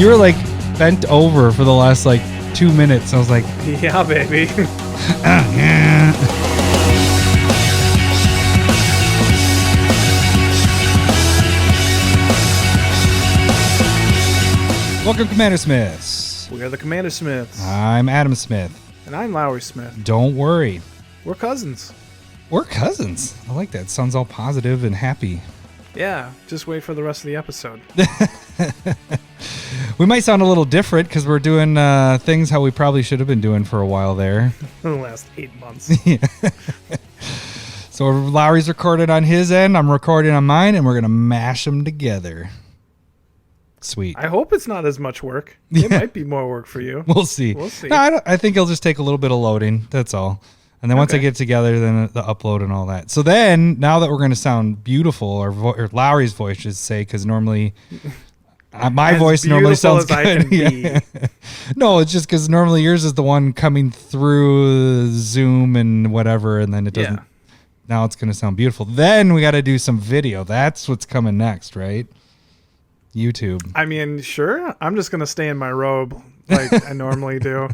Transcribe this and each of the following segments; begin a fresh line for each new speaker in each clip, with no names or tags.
You were like bent over for the last like 2 minutes. I was like,
yeah, baby.
Welcome, CommanderSmiths.
We are the CommanderSmiths.
I'm Adam Smith.
And I'm Lowery Smith.
Don't worry.
We're cousins.
We're cousins. I like that. Sounds all positive and happy.
Yeah, just wait for the rest of the episode.
We might sound a little different because we're doing things how we probably should have been doing for a while there.
The last 8 months.
Yeah. So Lowery's recorded on his end. I'm recording on mine, and we're going to mash them together. Sweet.
I hope it's not as much work. It might be more work for you.
We'll see.
We'll see.
No, I think it'll just take a little bit of loading. That's all. And then once I get together, then the upload and all that. So then, now that we're going to sound beautiful, or Lowery's voice should say, because normally my voice normally sounds good. Yeah. No, it's just because normally yours is the one coming through Zoom and whatever, and then it doesn't. Yeah. Now it's going to sound beautiful. Then we got to do some video. That's what's coming next, right? YouTube.
I mean, sure. I'm just going to stay in my robe like I normally do.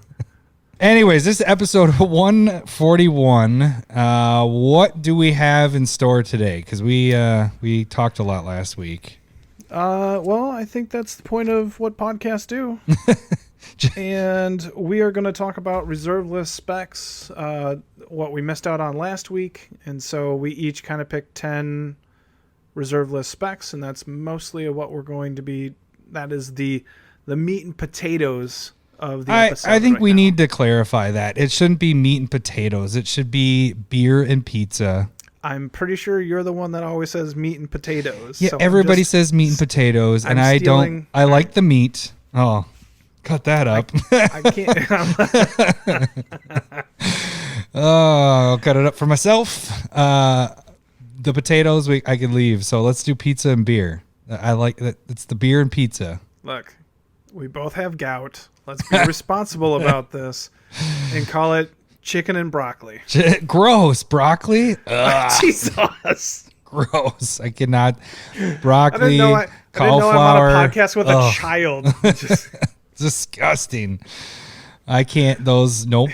Anyways, this is episode 141. What do we have in store today? Because we talked a lot last week.
Well, I think that's the point of what podcasts do. And we are going to talk about reserve list specs, what we missed out on last week. And so we each kind of picked 10 reserve list specs, and that's mostly what we're going to be. That is the meat and potatoes of the episode.
I think we
now.
need to clarify that it shouldn't be meat and potatoes. It should be beer and pizza.
I'm pretty sure you're the one that always says meat and potatoes.
Yeah,
so
everybody says meat and potatoes, and I don't. I like the meat. Oh, cut that up.
I can't.
Oh, I'll cut it up for myself. The potatoes I could leave, so let's do pizza and beer. I like that. It's the beer and pizza.
Look, we both have gout. Let's be responsible about this and call it chicken and broccoli.
Gross. Broccoli?
Jesus.
Gross. I cannot. Broccoli,
I didn't know I'm on a podcast with a child.
Disgusting. I can't. Those, nope.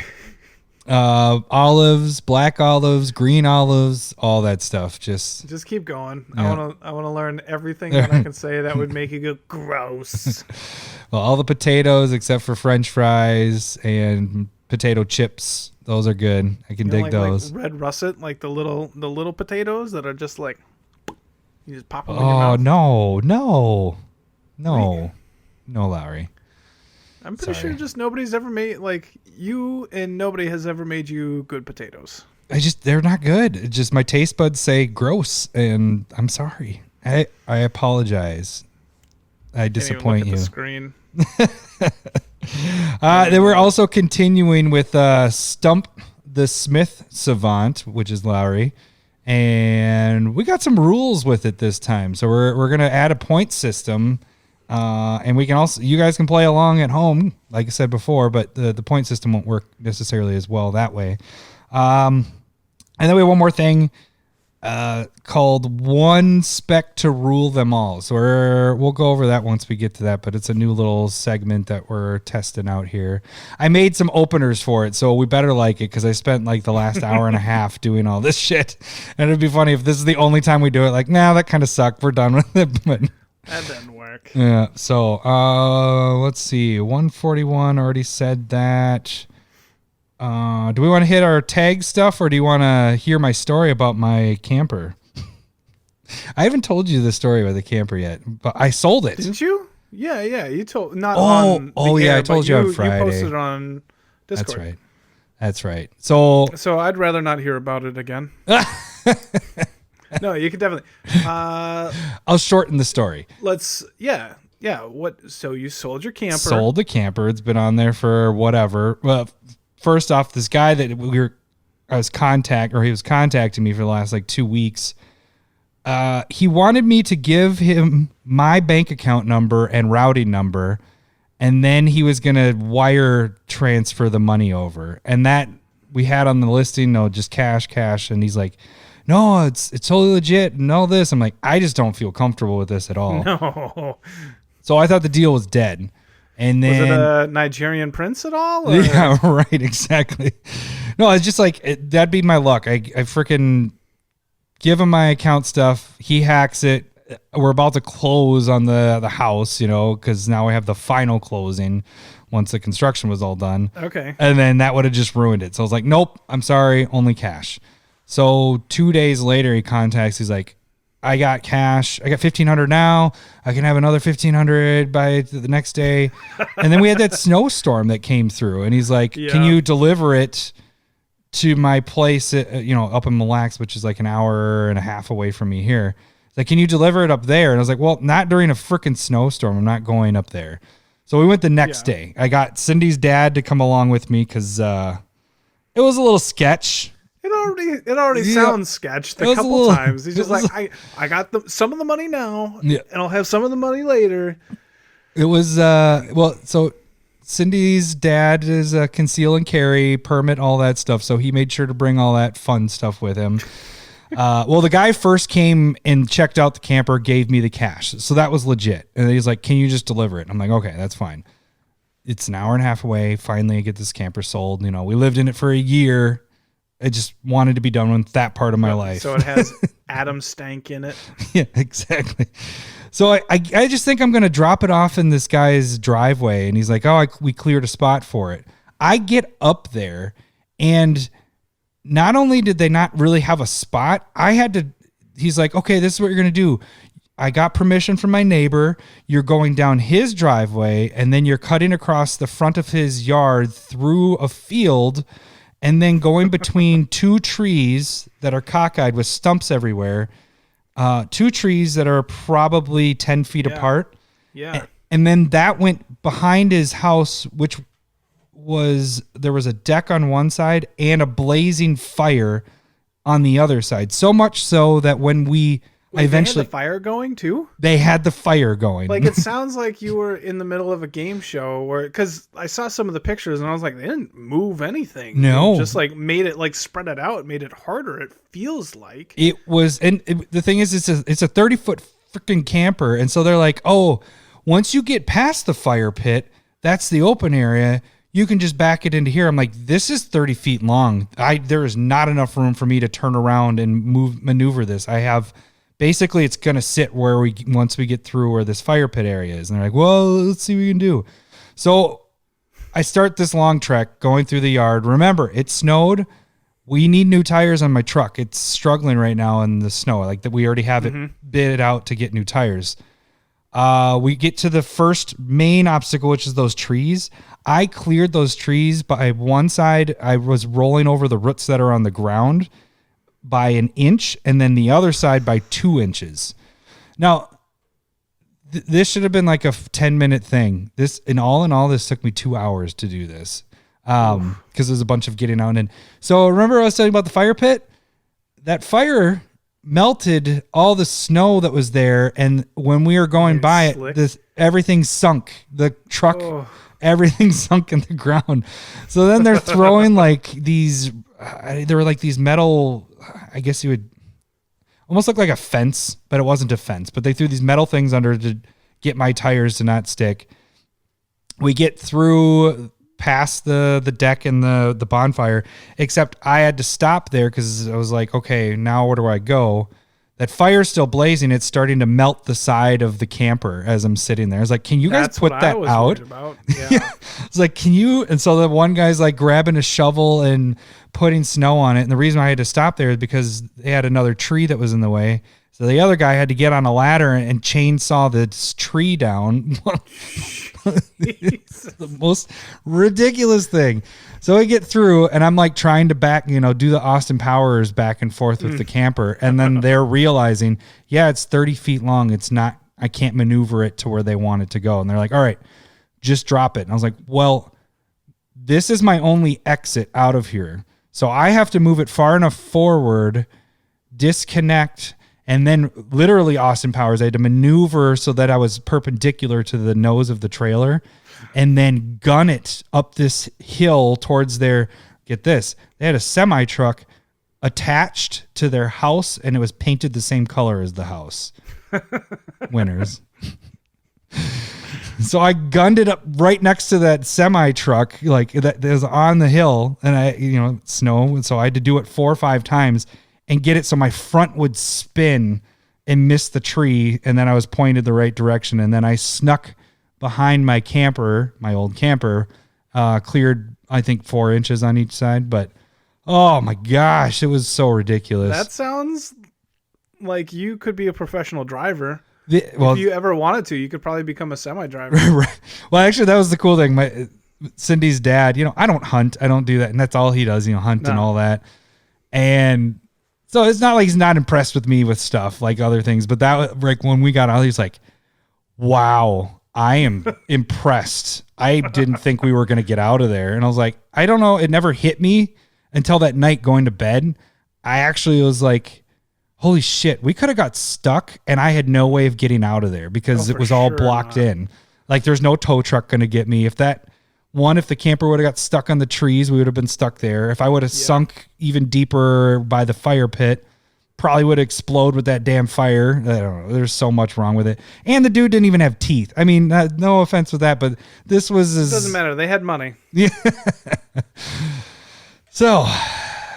Olives, black olives, green olives, all that stuff. Just
keep going.
Yeah.
I want to learn everything that I can say that would make you go gross.
Well, all the potatoes except for French fries and potato chips. Those are good. I can dig those.
Like red russet, like the little potatoes that are just like you just pop them in your mouth.
No, Lowery.
I'm pretty sure just nobody's ever made, like, you and nobody has ever made you good potatoes.
They're not good. It's just my taste buds say gross, and I'm sorry. I apologize. I disappoint you.
The screen.
They were also continuing with Stump the Smith Savant, which is Lowery, and we got some rules with it this time. So we're gonna add a point system. And we can also, you guys can play along at home, like I said before, but the point system won't work necessarily as well that way. And then we have one more thing called one spec to rule them all. So we'll go over that once we get to that, but it's a new little segment that we're testing out here. I made some openers for it, so we better like it because I spent like the last hour and a half doing all this shit. And it'd be funny if this is the only time we do it, like, nah, that kind of sucked. We're done with it. But
that didn't work.
Yeah, so let's see. 141 already said that. Do we want to hit our tag stuff, or do you want to hear my story about my camper? I haven't told you the story about the camper yet, but I sold it.
Didn't you? Yeah, you told. Not on the air,
I told you on Friday.
You posted on Discord.
That's right. So
I'd rather not hear about it again. No, you can definitely.
I'll shorten the story.
Yeah. What? So you sold your camper?
Sold the camper. It's been on there for whatever. Well, first off, this guy that he was contacting me for the last like 2 weeks. He wanted me to give him my bank account number and routing number, and then he was gonna wire transfer the money over. And that we had on the listing, no, just cash. And he's like, no, it's totally legit and all this. I'm like, I just don't feel comfortable with this at all.
No.
So I thought the deal was dead. And then,
was it a Nigerian prince at all? Or?
Yeah, right, exactly. No, it's just like that'd be my luck. I freaking give him my account stuff. He hacks it. We're about to close on the house, because now we have the final closing once the construction was all done.
Okay.
And then that would have just ruined it. So I was like, nope, I'm sorry, only cash. So 2 days later, he contacts. He's like, I got cash. I got $1,500 now. I can have another $1,500 by the next day. And then we had that snowstorm that came through, and he's like, can you deliver it to my place, up in Mille Lacs, which is like an hour and a half away from me here. He's like, can you deliver it up there? And I was like, well, not during a freaking snowstorm. I'm not going up there. So we went the next day. I got Cindy's dad to come along with me because it was a little sketch.
It already sounds sketched a couple times. He's just like, I got some of the money now, and I'll have some of the money later.
It was so Cindy's dad is a conceal and carry permit, all that stuff. So he made sure to bring all that fun stuff with him. The guy first came and checked out the camper, gave me the cash. So that was legit. And he's like, can you just deliver it? I'm like, okay, that's fine. It's an hour and a half away. Finally, I get this camper sold. We lived in it for a year. I just wanted to be done with that part of my life.
So it has Adam Stank in it.
Yeah, exactly. So I just think I'm going to drop it off in this guy's driveway. And he's like, we cleared a spot for it. I get up there, and not only did they not really have a spot, he's like, okay, this is what you're going to do. I got permission from my neighbor. You're going down his driveway, and then you're cutting across the front of his yard through a field, and then going between two trees that are cockeyed with stumps everywhere, 2 trees that are probably 10 feet apart.
Yeah.
And then that went behind his house, which there was a deck on one side and a blazing fire on the other side. So much so that when we eventually...
They had the fire going too?
They had the fire going.
Like, it sounds like you were in the middle of a game show because I saw some of the pictures and I was like, they didn't move anything.
No.
They just made it spread it out, made it harder. It feels like
it was. And the thing is, it's a 30-foot freaking camper. And so they're like, oh, once you get past the fire pit, that's the open area. You can just back it into here. I'm like, this is 30 feet long. There is not enough room for me to turn around and maneuver this. I have, basically it's going to sit once we get through where this fire pit area is. And they're like, well, let's see what we can do. So I start this long trek going through the yard. Remember, it snowed. We need new tires on my truck. It's struggling right now in the snow. Like that, we already have it bid out to get new tires. We get to the first main obstacle, which is those trees. I cleared those trees by one side. I was rolling over the roots that are on the ground by 1 inch, and then the other side by 2 inches. Now, this should have been like a 10-minute thing. In all, this took me 2 hours to do this because there's a bunch of getting out. And so remember I was telling you about the fire pit? That fire melted all the snow that was there, and when we were going by it, everything sunk. The truck, everything sunk in the ground. So then they're throwing these. There were these metal. I guess you would almost look like a fence, but it wasn't a fence. But they threw these metal things under to get my tires to not stick. We get through past the deck and the bonfire, except I had to stop there because I was like, okay, now where do I go? That fire's still blazing. It's starting to melt the side of the camper as I'm sitting there. I was like, can you guys put that out?
Yeah.
It's like, can you? And so the one guy's grabbing a shovel and putting snow on it. And the reason I had to stop there is because they had another tree that was in the way. So the other guy had to get on a ladder and chainsaw this tree down. The most ridiculous thing. So I get through and I'm trying to back, do the Austin Powers back and forth with the camper. And then they're realizing, it's 30 feet long. It's not, I can't maneuver it to where they want it to go. And they're like, all right, just drop it. And I was like, well, this is my only exit out of here. So I have to move it far enough forward, disconnect, and then literally Austin Powers, I had to maneuver so that I was perpendicular to the nose of the trailer and then gun it up this hill towards their, get this, they had a semi truck attached to their house and it was painted the same color as the house. Winners. So I gunned it up right next to that semi truck, like that was on the hill, and snow. And so I had to do it 4 or 5 times and get it so my front would spin and miss the tree. And then I was pointed the right direction. And then I snuck behind my camper, my old camper, cleared, I think 4 inches on each side. But oh my gosh, it was so ridiculous.
That sounds like you could be a professional driver.
If
you ever wanted to, you could probably become a semi-driver.
Right. Well, actually, that was the cool thing. Cindy's dad, I don't hunt. I don't do that. And that's all he does, hunt and all that. And so it's not like he's not impressed with me with stuff like other things. But that, like, when we got out, he's like, wow, I am impressed. I didn't think we were going to get out of there. And I was like, I don't know. It never hit me until that night going to bed. I actually was like, holy shit, we could have got stuck and I had no way of getting out of there because it was all blocked in. Like, there's no tow truck going to get me. If the camper would have got stuck on the trees, we would have been stuck there. If I would have sunk even deeper by the fire pit, probably would explode with that damn fire. I don't know. There's so much wrong with it. And the dude didn't even have teeth. I mean, no offense with that, but this was...
It doesn't matter. They had money.
Yeah. So,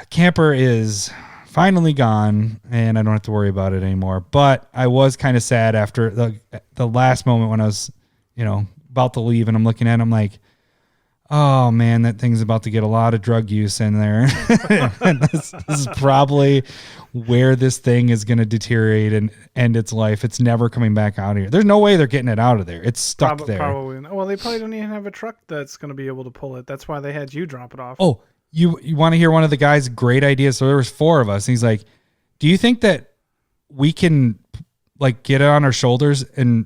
camper is... finally gone, and I don't have to worry about it anymore. But I was kind of sad after the last moment when I was, about to leave, and I'm looking at it, I'm like, oh man, that thing's about to get a lot of drug use in there. And this is probably where this thing is going to deteriorate and end its life. It's never coming back out of here. There's no way they're getting it out of there. It's stuck there.
Probably. Well, they probably don't even have a truck that's going to be able to pull it. That's why they had you drop it off.
Oh, You want to hear one of the guy's great ideas? So there was 4 of us. And he's like, do you think that we can like get it on our shoulders and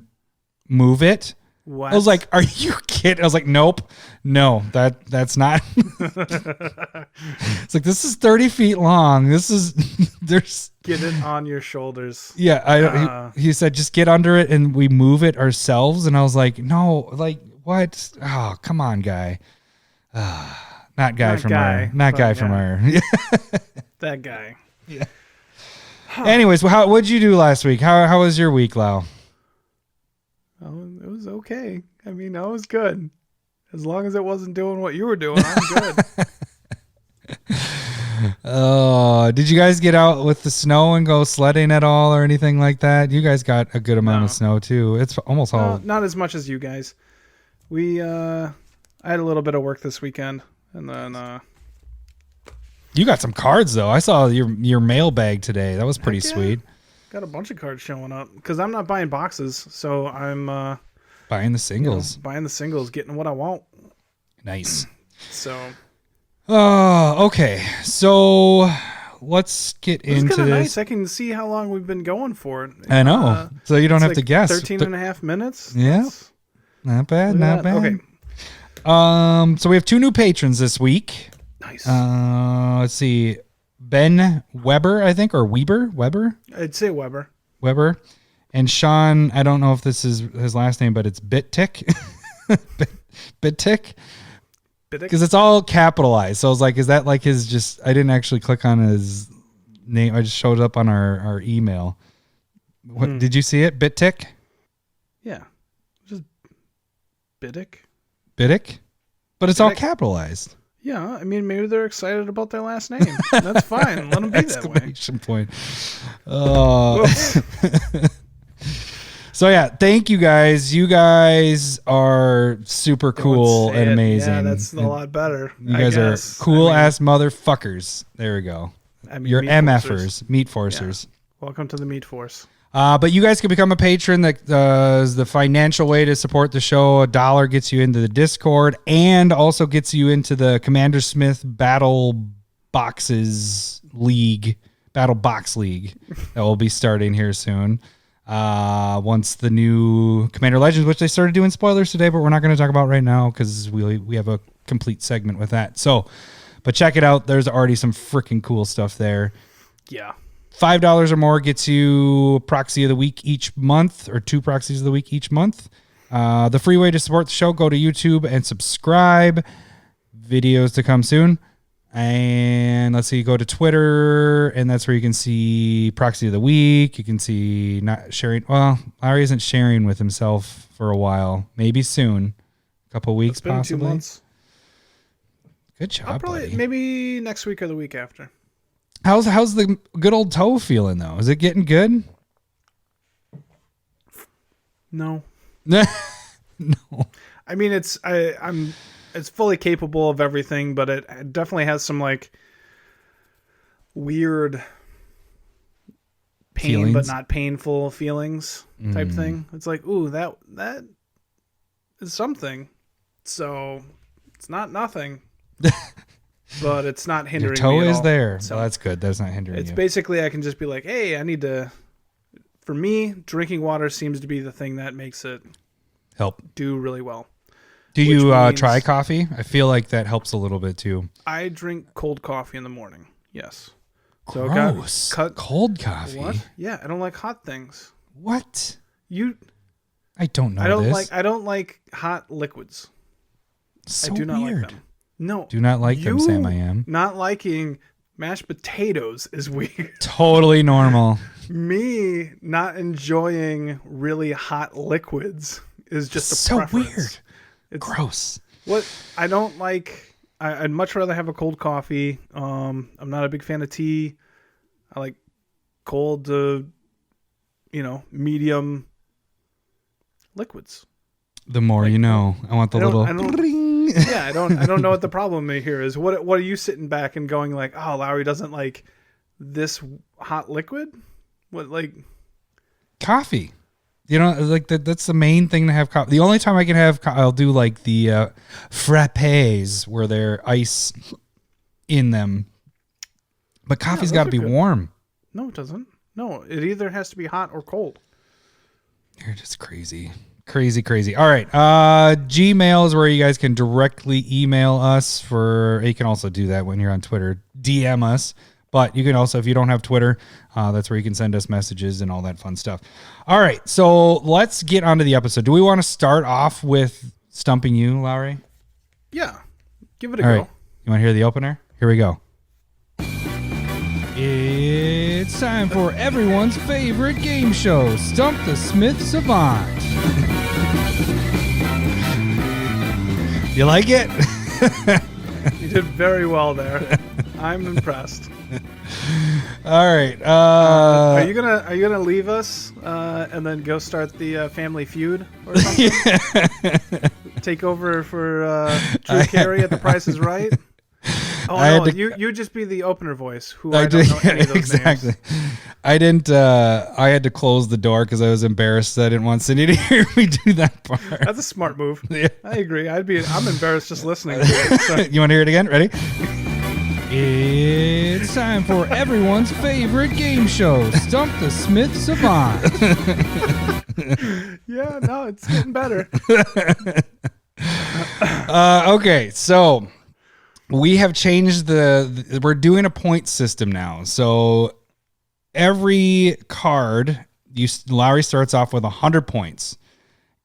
move it?
What?
I was like, are you kidding? I was like, nope, no, that's not. It's like, this is 30 feet long. There's
get it on your shoulders.
Yeah. He said, just get under it and we move it ourselves. And I was like, no, like what? Oh, come on, guy. Not guy from our.
That guy.
Yeah. Anyways, what'd you do last week? How was your week, Lau?
Oh, it was okay. I mean, I was good. As long as it wasn't doing what you were doing, I'm good.
Oh, did you guys get out with the snow and go sledding at all or anything like that? You guys got a good amount of snow too. It's almost all.
Not as much as you guys. I had a little bit of work this weekend. And then
you got some cards though. I saw your mailbag today. That was pretty sweet.
Got a bunch of cards showing up because I'm not buying boxes, so I'm
buying the singles.
Buying the singles, getting what I want.
Nice.
So.
Oh, okay. So let's get into this.
Nice. I can see how long we've been going for it.
I know. So you don't have to guess.
13 and a half minutes.
Yeah. Not bad. Not bad.
Okay.
So we have 2 new patrons this week.
Nice.
Let's see. Ben Weber, I think, or Weber? I'd
say Weber.
And Sean, I don't know if this is his last name, but it's Bittick. Bittick? Because it's all capitalized. So I was like, is that like his just... I didn't actually click on his name. I just showed up on our email. What did you see it? Bittick?
Yeah. Just Bittick.
Bittick? But it's all capitalized.
Yeah, I mean, maybe they're excited about their last name. That's fine. Let them be that way.
Exclamation point. So yeah, thank you guys. You guys are super cool and amazing.
Yeah, that's a lot better.
You guys are cool ass motherfuckers. There we go. You're MFers, Meat Forcers.
Yeah. Welcome to the Meat Force.
But you guys can become a patron. That is the financial way to support the show. $1 gets you into the Discord and also gets you into the CommanderSmith Battle Box League that will be starting here soon. Once the new Commander Legends, which they started doing spoilers today, but we're not going to talk about right now because we have a complete segment with that. So, but check it out. There's already some freaking cool stuff there.
Yeah.
$5 or more gets you Proxy of the Week each month, or 2 Proxies of the Week each month. The free way to support the show, go to YouTube and subscribe. Videos to come soon. And let's see, you go to Twitter, and that's where you can see Proxy of the Week. You can see not sharing. Well, Lowery isn't sharing with himself for a while. Maybe soon. A couple weeks,
It's been
possibly.
2 months.
Good job, buddy.
Maybe next week or the week after.
How's the good old toe feeling, though? Is it getting good?
No.
No.
I mean, it's fully capable of everything, but it definitely has some like weird pain
Feelings?
but not painful feelings type thing. It's like, ooh, that is something. So it's not nothing. But it's not hindering
Your toe
me at
is
all.
there.
So
Well, that's good. That's not hindering
it's
you.
basically I can just be like, hey, for me, drinking water seems to be the thing that makes it
Help.
do really well.
Do you
means-
try coffee? I feel like that helps a little bit too.
I drink cold coffee in the morning. Yes. So
Gross. Cold coffee.
What? Yeah, I don't like hot things.
What?
I
don't know
I don't like hot liquids.
So
I do not
weird.
like them. No.
Do not like them, Sam. I am.
Not liking mashed potatoes is weird.
Totally normal.
Me not enjoying really hot liquids is just a
So
preference.
weird.
It's
Gross.
what I don't like. I'd much rather have a cold coffee. I'm not a big fan of tea. I like cold to, medium liquids.
The more you know. I want the little. Ring.
Yeah, I don't know what the problem here is. What are you sitting back and going like, oh, Lowery doesn't like this hot liquid? What like
Coffee. Like that's the main thing to have coffee. The only time I can have, I'll do like the frappes where they're ice in them. But coffee's got to be
good.
warm.
No, it doesn't. No, it either has to be hot or cold.
You're just crazy. Crazy. All right. Gmail is where you guys can directly email us you can also do that when you're on Twitter. DM us. But you can also, if you don't have Twitter, that's where you can send us messages and all that fun stuff. All right. So let's get onto the episode. Do we want to start off with stumping you, Lowery?
Yeah. Give it a
All
go.
right. You want to hear the opener? Here we go. It's time for everyone's favorite game show, Stump the Smith Savant. You like it?
You did very well there. I'm impressed.
All right.
Are you gonna leave us and then go start the Family Feud or something? Take over for Drew Carey at The Price Is Right? Oh no, you just be the opener voice. Who I don't know any of those
exactly.
names.
I didn't. I had to close the door because I was embarrassed. I didn't want Cindy to hear me do that part.
That's a smart move.
Yeah.
I agree. I'm embarrassed just listening to it. So.
You want to hear it again? Ready? It's time for everyone's favorite game show, Stump the Smith Savant.
Yeah, no, it's getting better.
Okay, so we have changed we're doing a point system now. So every card, Lowery starts off with 100 points.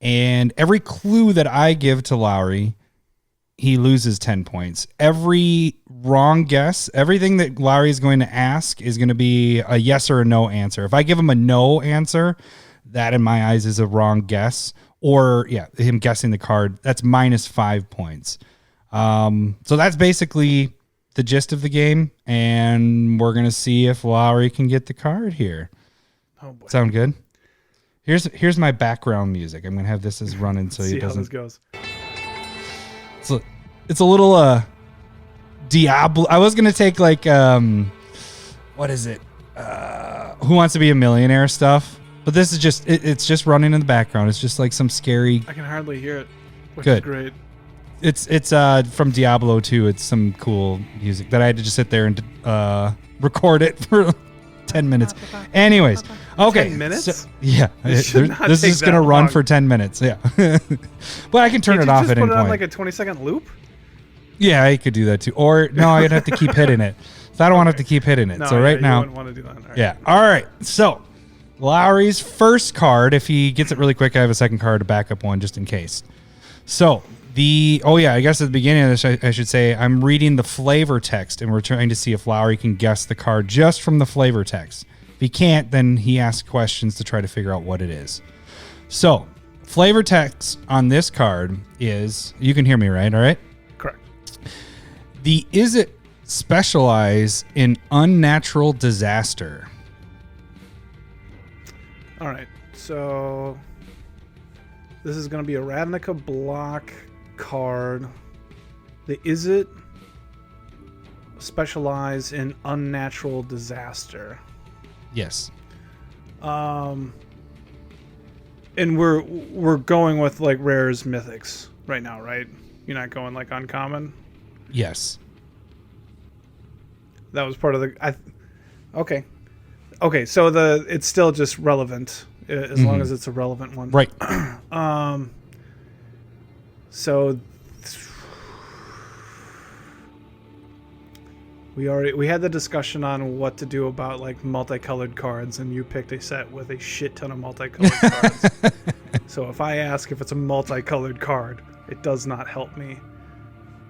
And every clue that I give to Lowery, he loses 10 points. Every wrong guess, everything that Lowery is going to ask is going to be a yes or a no answer. If I give him a no answer, that in my eyes is a wrong guess. Or, him guessing the card, that's -5 points. So that's basically the gist of the game. And we're going to see if Lowery can get the card here.
Oh boy.
Sound good? Here's my background music. I'm going to have this as running so he
See how
doesn't...
this goes.
It's a little Diablo. I was gonna take like what is it? Who Wants to Be a Millionaire stuff, but this is just it's just running in the background. It's just like some scary.
I can hardly hear it. Which
Good.
is great.
It's from Diablo 2. It's some cool music that I had to just sit there and record it for 10 minutes. Anyways, okay.
10 minutes?
So, yeah,
This should not
this
take
is gonna
that
run
long.
for 10 minutes. Yeah, but I can turn
Can't
it
you
off
just
at
put
any
it on
point.
like a 20-second loop?
Yeah, I could do that too. Or no, I'd have to keep hitting it. So I don't want to have to keep hitting it.
No,
so
yeah,
right
you
now,
wouldn't want to do that. All right.
yeah. All right. So Lowery's first card, if he gets it really quick, I have a second card to back up one just in case. So I guess at the beginning of this, I should say I'm reading the flavor text, and we're trying to see if Lowery can guess the card just from the flavor text. If he can't, then he asks questions to try to figure out what it is. So, flavor text on this card is, you can hear me, right? All right?
Correct.
Is it specialize in unnatural disaster?
All right. So, this is going to be a Ravnica block card. Is it specialize in unnatural disaster?
Yes.
And we're going with like rares, mythics right now, right? You're not going like uncommon?
Yes.
That was part of the okay. Okay, so it's still just relevant as long as it's a relevant one.
Right.
So we had the discussion on what to do about like multicolored cards, and you picked a set with a shit ton of multicolored cards. So if I ask if it's a multicolored card, it does not help me.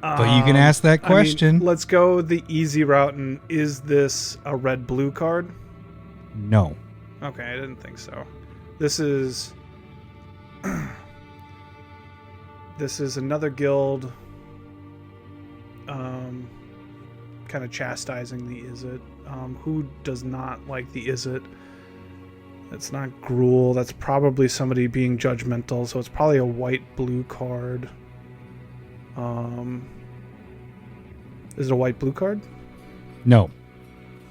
But you can ask that question.
I mean, let's go the easy route. And is this a red-blue card?
No.
Okay, I didn't think so. This is another guild kind of chastising the Is It. Who does not like the Is It? It's not Gruul. That's probably somebody being judgmental, so it's probably a white-blue card. Is it a white-blue card?
No.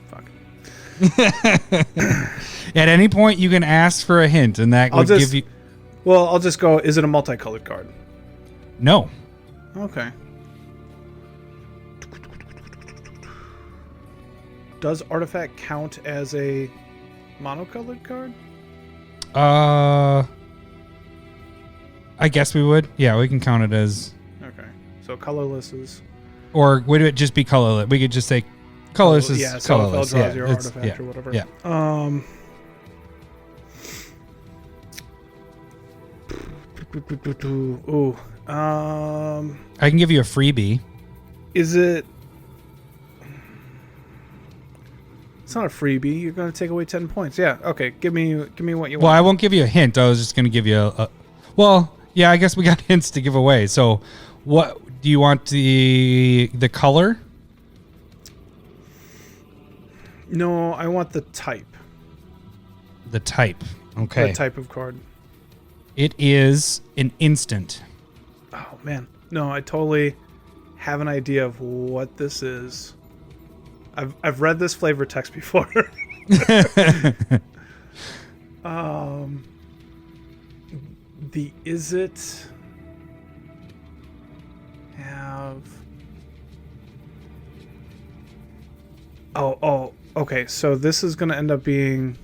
Fuck.
At any point, you can ask for a hint, and that would give you...
Well, I'll just go, is it a multicolored card?
No.
Okay. Does Artifact count as a monocolored card?
I guess we would. Yeah, we can count it as...
Okay. So colorless is...
Or would it just be colorless? We could just say colorless is colorless.
So if draws your artifact or whatever.
Yeah.
Ooh.
I can give you a freebie.
Is it... It's not a freebie. You're going to take away 10 points. Yeah. Okay. Give me what you want.
Well, I won't give you a hint. I was just going to give you a... Well, yeah, I guess we got hints to give away. So, what do you want? The color?
No, I want the type.
The type. Okay.
The type of card.
It is an instant.
Oh man, no! I totally have an idea of what this is. I've read this flavor text before. The Is It have... Oh, okay. So this is going to end up being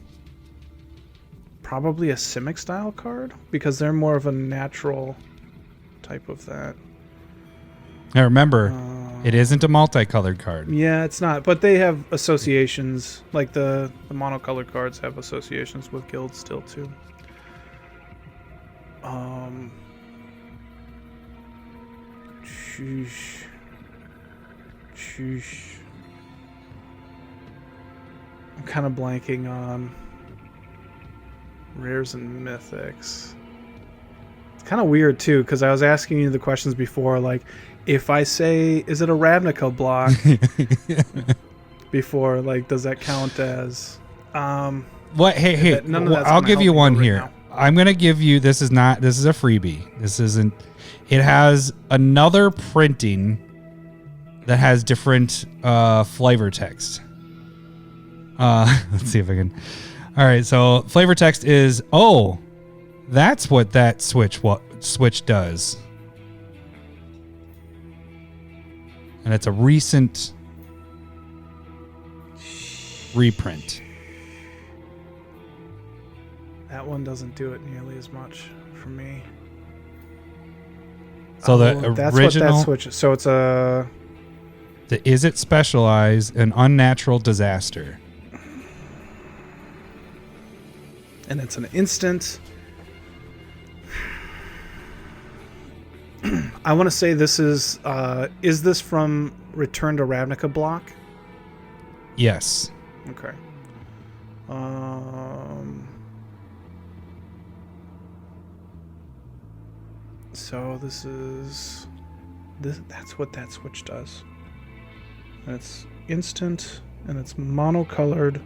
probably a Simic style card because they're more of a natural type of that.
Now remember, it isn't a multicolored card.
Yeah, it's not. But they have associations. Like the monocolored cards have associations with guilds still too. Sheesh. I'm kind of blanking on rares and mythics. It's kind of weird too, because I was asking you the questions before, like, if I say, is it a Ravnica block? Before, like, does that count as...
What? Hey, I'll give you one here. Right, I'm going to give you, this is a freebie. This isn't, it has another printing that has different flavor text. Let's see if I can. All right, so flavor text is, oh, that's what that switch does. And it's a recent reprint.
That one doesn't do it nearly as much for me.
So the
that's
original...
what that switch is. So it's a...
Is it specialize in unnatural disaster?
And it's an instant. I want to say this is this from Return to Ravnica block?
Yes.
Okay. So this is that's what that switch does. And it's instant and it's monocolored.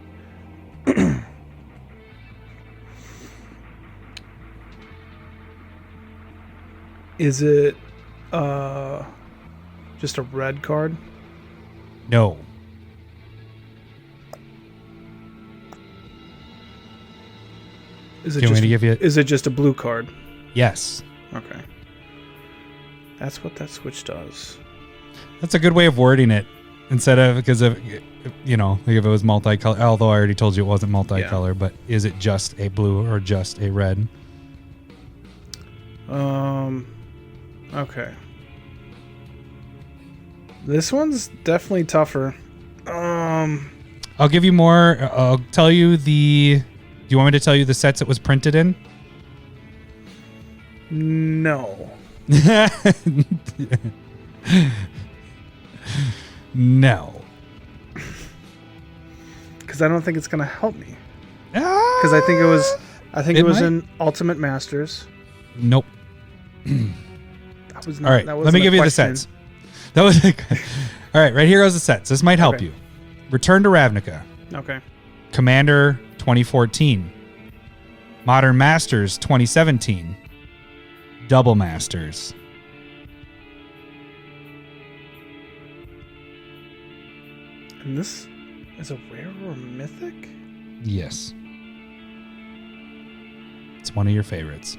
Is it just a red card?
No.
Is it
Do you want me to give you?
Is it just a blue card?
Yes.
Okay. That's what that switch does.
That's a good way of wording it. Instead of, because of, you know, like if it was multicolor, although I already told you it wasn't multicolor, but is it just a blue or just a red?
Okay. This one's definitely tougher.
I'll give you more. I'll tell you the. Do you want me to tell you the sets it was printed in?
No.
No.
Because I don't think it's gonna help me. Because I think it was. I think it was in Ultimate Masters.
Nope.
That was not,
all right.
that
Let me give you the sets. That was. All right. Right here goes the sets. This might help you. Return to Ravnica.
Okay.
Commander 2014. Modern Masters 2017. Double Masters.
And this is a rare or mythic?
Yes. It's one of your favorites.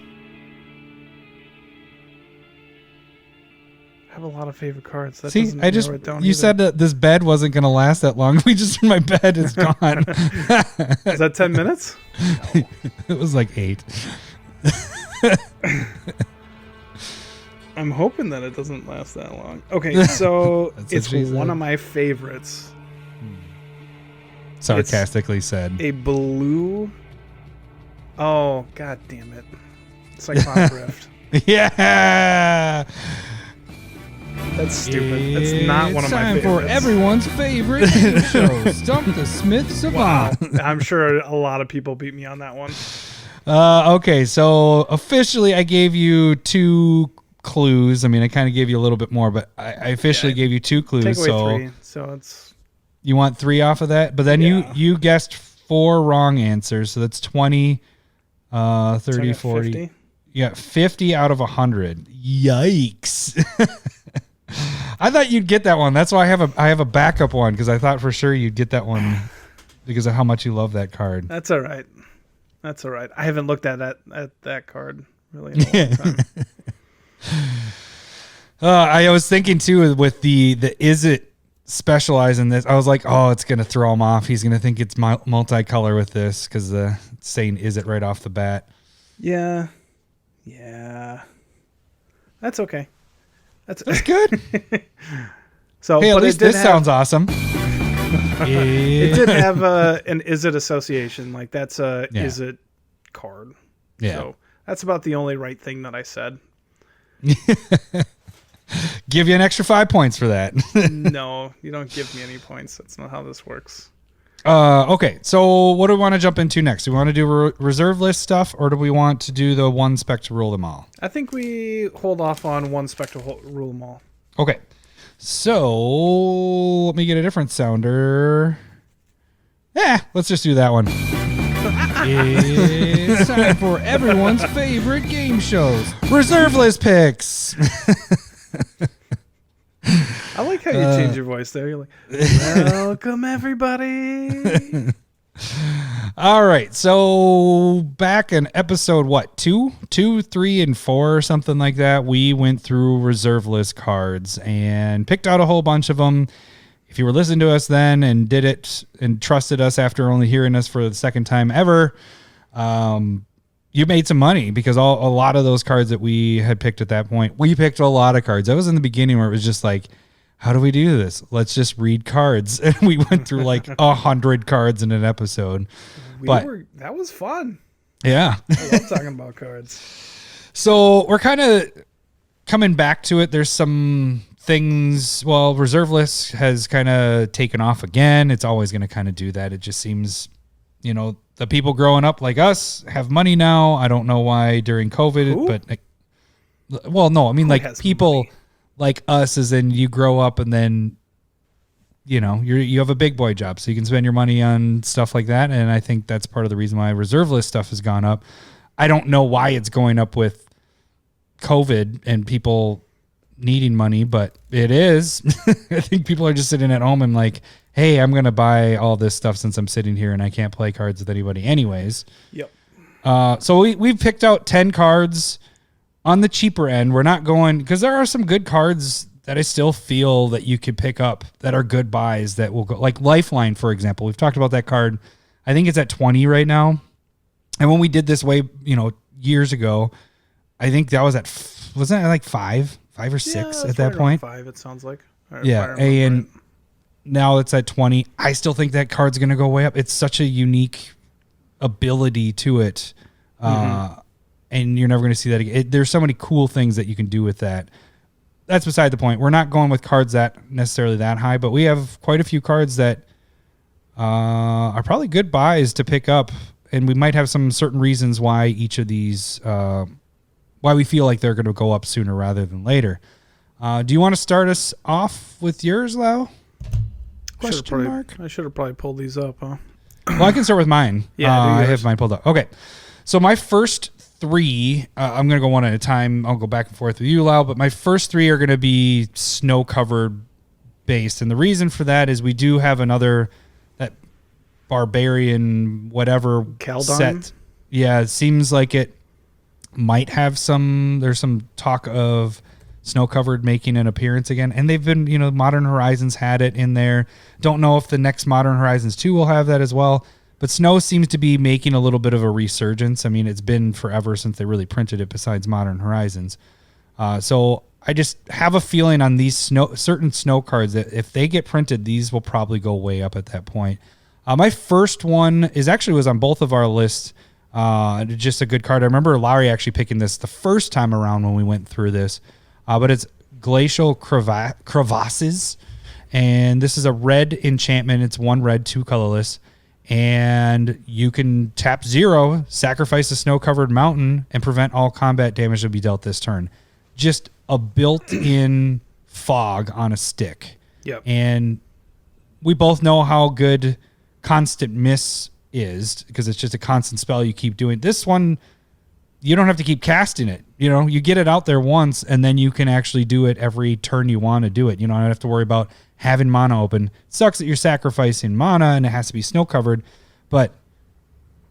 I have a lot of favorite cards. That
See, you said that this bed wasn't going to last that long. My bed is gone.
Is that 10 minutes?
No. It was like 8.
I'm hoping that it doesn't last that long. Okay, so it's one of my favorites.
Sarcastically said.
A blue. Oh, god damn it. Cyclops Rift.
Yeah!
That's stupid. That's not one of my favorites.
Time for everyone's favorite game show, Stump the Smith Savant.
Wow. I'm sure a lot of people beat me on that one.
Okay, so officially I gave you 2 clues. I mean, I kind of gave you a little bit more, but I officially gave you 2 clues.
Take away 3, so it's...
You want 3 off of that? But then you guessed 4 wrong answers, so that's 20, 30, 40. 50? Yeah, 50 out of 100. Yikes. I thought you'd get that one. That's why I have a backup one, because I thought for sure you'd get that one because of how much you love that card.
That's all right. That's all right. I haven't looked at that card really in a long time.
I was thinking too with the is it specialize in this. I was like, oh, it's gonna throw him off. He's gonna think it's multicolor with this because the saying is it right off the bat.
Yeah. That's okay. That's
good.
So,
hey, at least this sounds awesome.
It did have an is it association. Like that's a is it card.
Yeah.
So that's about the only right thing that I said.
Give you an extra 5 points for that.
No, you don't give me any points. That's not how this works.
Okay, so what do we want to jump into next? Do we want to do reserve list stuff, or do we want to do the one spec to rule them all?
I think we hold off on one spec to rule them all.
Okay, so let me get a different sounder. Let's just do that one. It's time for everyone's favorite game shows, reserve list picks.
I like how you change your voice there. You're like, welcome everybody.
All right. So back in episode, 2, 3, and 4 or something like that, we went through reserve list cards and picked out a whole bunch of them. If you were listening to us then and did it and trusted us after only hearing us for the second time ever, you made some money because a lot of those cards that we had picked at that point, we picked a lot of cards. That was in the beginning where it was just like, how do we do this? Let's just read cards. And we went through like 100 cards in an episode.
That was fun.
Yeah.
I love talking about cards.
So we're kind of coming back to it, there's some things. Well, reserve list has kind of taken off again. It's always going to kind of do that. It just seems, the people growing up like us have money now. I don't know why during COVID, but no, I mean, like people money? Like us, as in you grow up and then, you have a big boy job, so you can spend your money on stuff like that. And I think that's part of the reason why reserve list stuff has gone up. I don't know why it's going up with COVID and people needing money, but it is. I think people are just sitting at home and like, hey, I'm going to buy all this stuff since I'm sitting here and I can't play cards with anybody anyways.
Yep.
So we've picked out 10 cards on the cheaper end. We're not going, because there are some good cards that I still feel that you could pick up that are good buys that will go, like Lifeline, for example. We've talked about that card. I think it's at 20 right now. And when we did this years ago, I think that was wasn't it like five or six at that point?
5, it sounds like.
Yeah. And now it's at 20. I still think that card's going to go way up. It's such a unique ability to it. And you're never going to see that again. There's so many cool things that you can do with that. That's beside the point. We're not going with cards that necessarily that high, but we have quite a few cards that are probably good buys to pick up. And we might have some certain reasons why each of these, why we feel like they're going to go up sooner rather than later. Do you want to start us off with yours, Lau? Question mark?
I should have probably pulled these up, huh?
Well, I can start with mine.
Yeah,
I have mine pulled up. Okay. So my first 3, I'm going to go one at a time. I'll go back and forth with you, Lau, but my first 3 are going to be snow-covered based. And the reason for that is we do have another, that barbarian whatever
Kaldheim?
set. Yeah, it seems like it might have there's some talk of snow-covered making an appearance again. And they've been, Modern Horizons had it in there. Don't know if the next Modern Horizons 2 will have that as well. But snow seems to be making a little bit of a resurgence. I mean, it's been forever since they really printed it besides Modern Horizons. So I just have a feeling on these certain snow cards that if they get printed, these will probably go way up at that point. My first one was on both of our lists. Just a good card. I remember Lowery actually picking this the first time around when we went through this. But it's Glacial Crevasses. And this is a red enchantment. It's 1 red, 2 colorless. And you can tap 0, sacrifice a snow-covered mountain, and prevent all combat damage to be dealt this turn. Just a built-in fog on a stick.
Yep.
And we both know how good Constant Miss is, because it's just a constant spell you keep doing. This one, you don't have to keep casting it. You get it out there once, and then you can actually do it every turn you want to do it. You don't have to worry about having mana open. It sucks that you're sacrificing mana and it has to be snow covered, but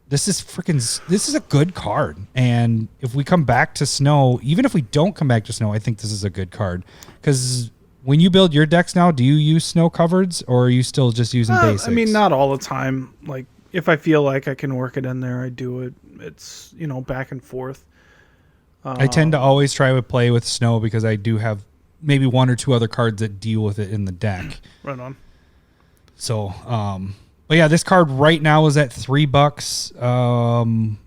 this is a good card. And if we come back to snow, even if we don't come back to snow, I think this is a good card. Because when you build your decks now, do you use snow covereds or are you still just using basics?
I mean, not all the time. Like if I feel like I can work it in there, I do it. It's, back and forth.
I tend to always try to play with snow because I do have maybe 1 or 2 other cards that deal with it in the deck.
Right on.
So, but yeah, this card right now is at $3.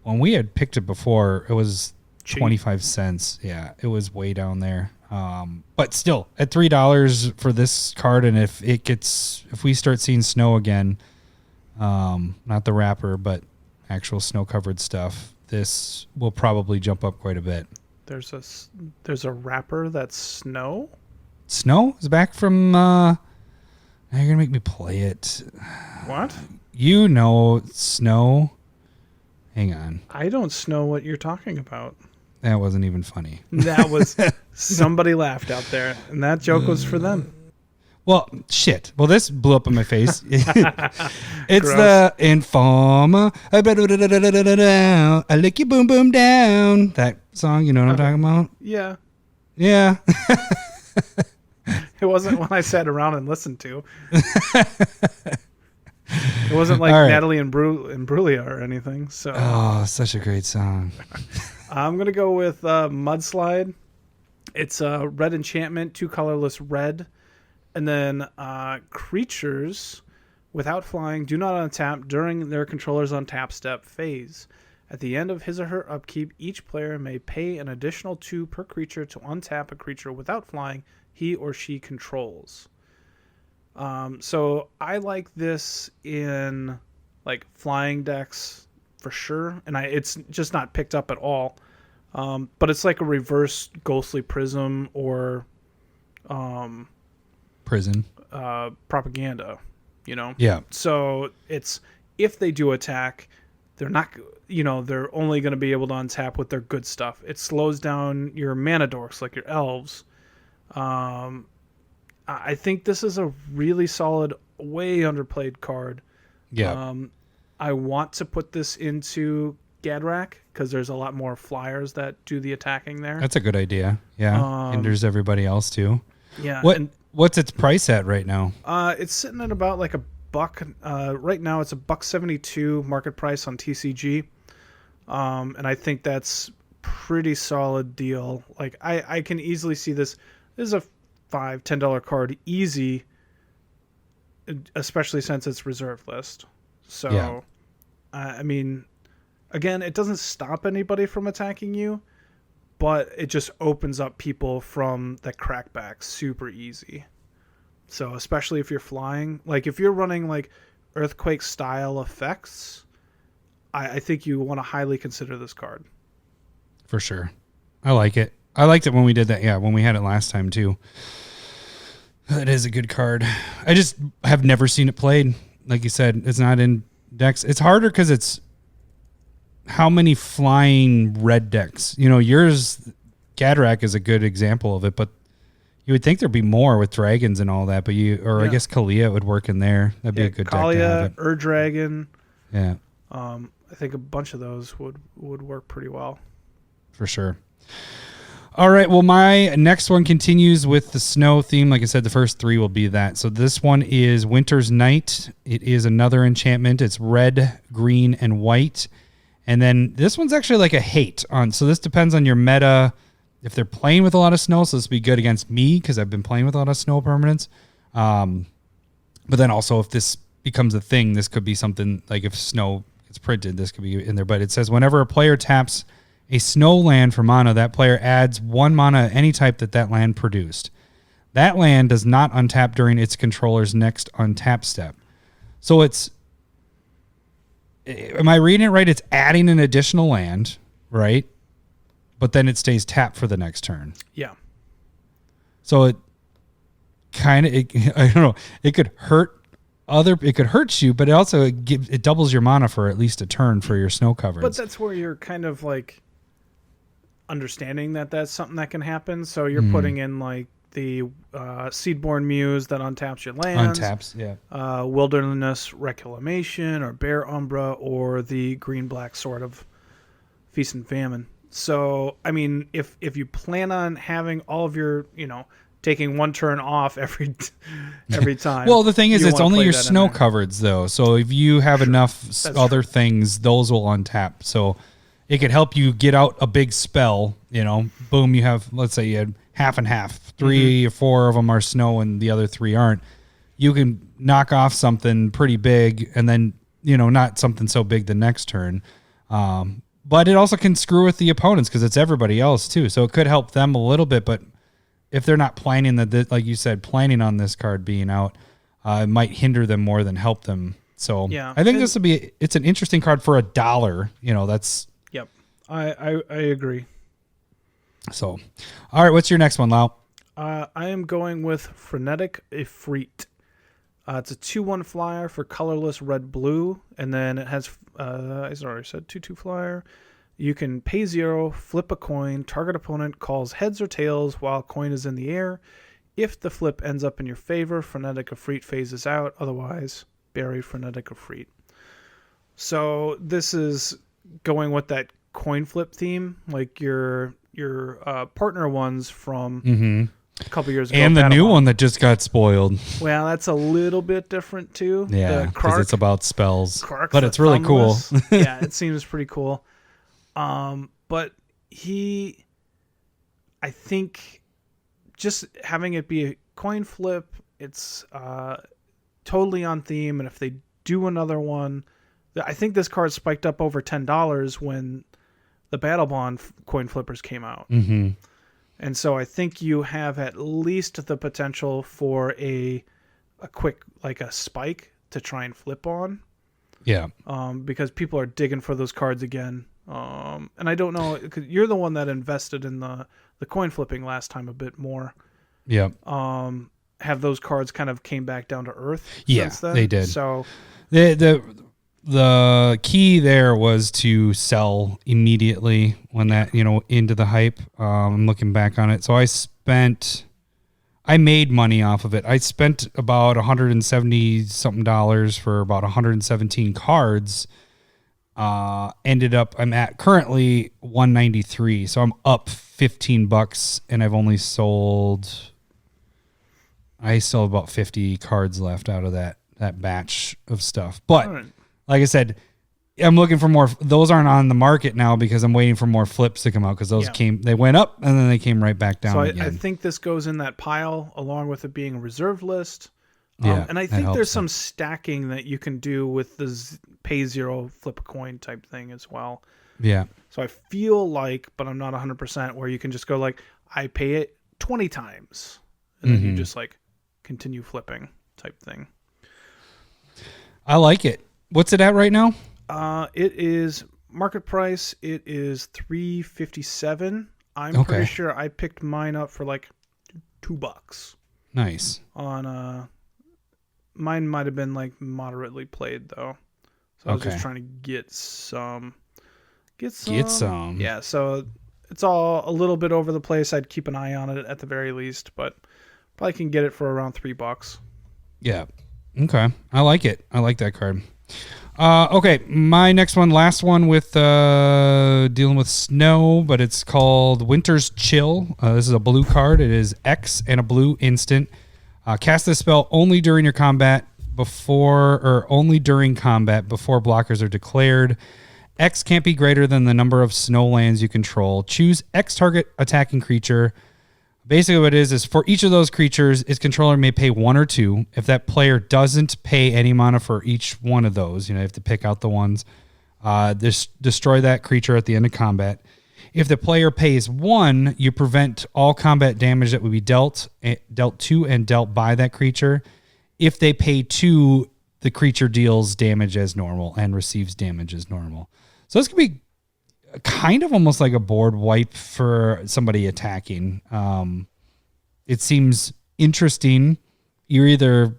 When we had picked it before, it was cheap. 25 cents. Yeah, it was way down there. But still at $3 for this card. And if we start seeing snow again, not the wrapper, but actual snow covered stuff, this will probably jump up quite a bit.
There's a wrapper that's snow?
Snow is back from, now you're going to make me play it.
What?
Snow. Hang on.
I don't know what you're talking about.
That wasn't even funny.
That was, somebody laughed out there, and that joke was for them.
Well, shit. Well, this blew up in my face. It's
Gross.
the Inform. I lick you boom boom down. That song, you know what I'm talking about?
Yeah.
Yeah.
It wasn't one I sat around and listened to. It wasn't like
right.
Natalie and Brulia or anything. So.
Oh, such a great song.
I'm going to go with Mudslide. It's a red enchantment, 2 colorless red. And then creatures without flying do not untap during their controller's untap step phase. At the end of his or her upkeep, each player may pay an additional 2 per creature to untap a creature without flying he or she controls. So I like this in like flying decks for sure, and it's just not picked up at all. But it's like a reverse Ghostly Prism or
Prison.
Propaganda, you know?
Yeah.
So it's, if they do attack, they're not, they're only going to be able to untap with their good stuff. It slows down your mana dorks, like your elves. I think this is a really solid, way underplayed card.
Yeah.
I want to put this into Gadrak because there's a lot more flyers that do the attacking there.
That's a good idea. Yeah. Hinders everybody else too.
Yeah.
What's its price at right now?
It's sitting at about like $1. Right now it's $1.72 market price on TCG. And I think that's pretty solid deal. Like I can easily see this. This is a $5-10 card easy, especially since it's reserve list. So, yeah. I mean, again, it doesn't stop anybody from attacking you, but it just opens up people from the crackback super easy. So, especially if you're flying, like if you're running like earthquake style effects, I think you want to highly consider this card.
For sure. I like it. I liked it when we did that. Yeah, when we had it last time too. It is a good card. I just have never seen it played. Like you said, it's not in decks. It's harder because it's how many flying red decks. Yours, Gadrak is a good example of it, but you would think there'd be more with dragons and all that. But I guess Kalia would work in there. That'd be a good deck to have it.
Ur-Dragon.
Yeah.
I think a bunch of those would work pretty well.
For sure. All right, well, my next one continues with the snow theme. Like I said, the first 3 will be that. So this one is Winter's Night. It is another enchantment. It's red, green, and white. And then this one's actually like a hate on. So this depends on your meta. If they're playing with a lot of snow, so this would be good against me because I've been playing with a lot of snow permanents. But then also if this becomes a thing, this could be something like if snow gets printed, this could be in there. But it says whenever a player taps a snow land for mana, that player adds 1 mana any type that land produced. That land does not untap during its controller's next untap step. So am I reading it right? It's adding an additional land, right? But then it stays tapped for the next turn.
Yeah.
So it kind of, I don't know, it could hurt you, but it doubles your mana for at least a turn for your snow coverage.
But that's where you're kind of like understanding that that's something that can happen. So you're putting in like the Seedborn Muse that untaps your lands.
Untaps, yeah.
Wilderness Reclamation or Bear Umbra or the green-black Sword of Feast and Famine. So, I mean, if you plan on having all of your, taking 1 turn off every time.
Well, the thing is, it's only your snow coverage, though. So if you have enough other things, those will untap. So it could help you get out a big spell. Boom, you have, let's say you had half and half. 3 or 4 of them are snow and the other 3 aren't. You can knock off something pretty big and then, not something so big the next turn. But it also can screw with the opponents because it's everybody else too. So it could help them a little bit, but if they're not planning like you said, planning on this card being out, it might hinder them more than help them. So yeah, I think it's an interesting card for $1. That's.
Yep. I agree.
So, all right, what's your next one, Lau?
I am going with Frenetic Ifrit. It's a 2/1 flyer for colorless red-blue, and then it has, as I already said, 2/2 flyer. You can pay 0, flip a coin, target opponent calls heads or tails while coin is in the air. If the flip ends up in your favor, Frenetic Ifrit phases out. Otherwise, bury Frenetic Ifrit. So this is going with that coin flip theme, like your partner ones from a couple years ago.
And the new one that just got spoiled.
Well, that's a little bit different too.
Yeah, because it's about spells. But it's really cool.
Yeah, it seems pretty cool. But I think just having it be a coin flip, it's totally on theme. And if they do another one, I think this card spiked up over $10 when the Battle Bond coin flippers came out.
Mm-hmm.
And so I think you have at least the potential for a quick, like a spike to try and flip on.
Yeah.
Because people are digging for those cards again. And I don't know, cause you're the one that invested in the coin flipping last time a bit more.
Yeah.
Have those cards kind of came back down to earth?
Yeah,
since then?
they did.
So
the key there was to sell immediately when that, into the hype. I'm looking back on it. So I made money off of it. I spent about $170 something for about 117 cards. Ended up, I'm at currently 193. So I'm up $15 and I still have about 50 cards left out of that batch of stuff. But like I said, I'm looking for more. Those aren't on the market now because I'm waiting for more flips to come out because those they went up and then they came right back down. So
I think this goes in that pile along with it being a reserve list. And I think
helps,
there's some stacking that you can do with the pay zero, flip a coin type thing as well.
Yeah.
So I feel like, but I'm not 100%, where you can just go like, I pay it 20 times. And then you just like continue flipping type thing.
I like it. What's it at right now?
It is market price. It is $357. I'm pretty sure I picked mine up for like $2.
Nice.
On mine might have been like moderately played though. So I was just trying to get some. Yeah, so it's all a little bit over the place. I'd keep an eye on it at the very least, but probably can get it for around $3.
Yeah. Okay. I like it. I like that card. Okay. My next one, last one with dealing with snow, but it's called Winter's Chill. This is a blue card. It is X and a blue instant. Cast this spell only during your combat only during combat before blockers are declared. X can't be greater than the number of snow lands you control. Choose X target attacking creature. Basically what it is for each of those creatures, its controller may pay 1 or 2. If that player doesn't pay any mana for each one of those, you have to pick out the ones. Destroy that creature at the end of combat. If the player pays 1, you prevent all combat damage that would be dealt to and dealt by that creature. If they pay 2, the creature deals damage as normal and receives damage as normal. So this could be kind of almost like a board wipe for somebody attacking. It seems interesting. You're either,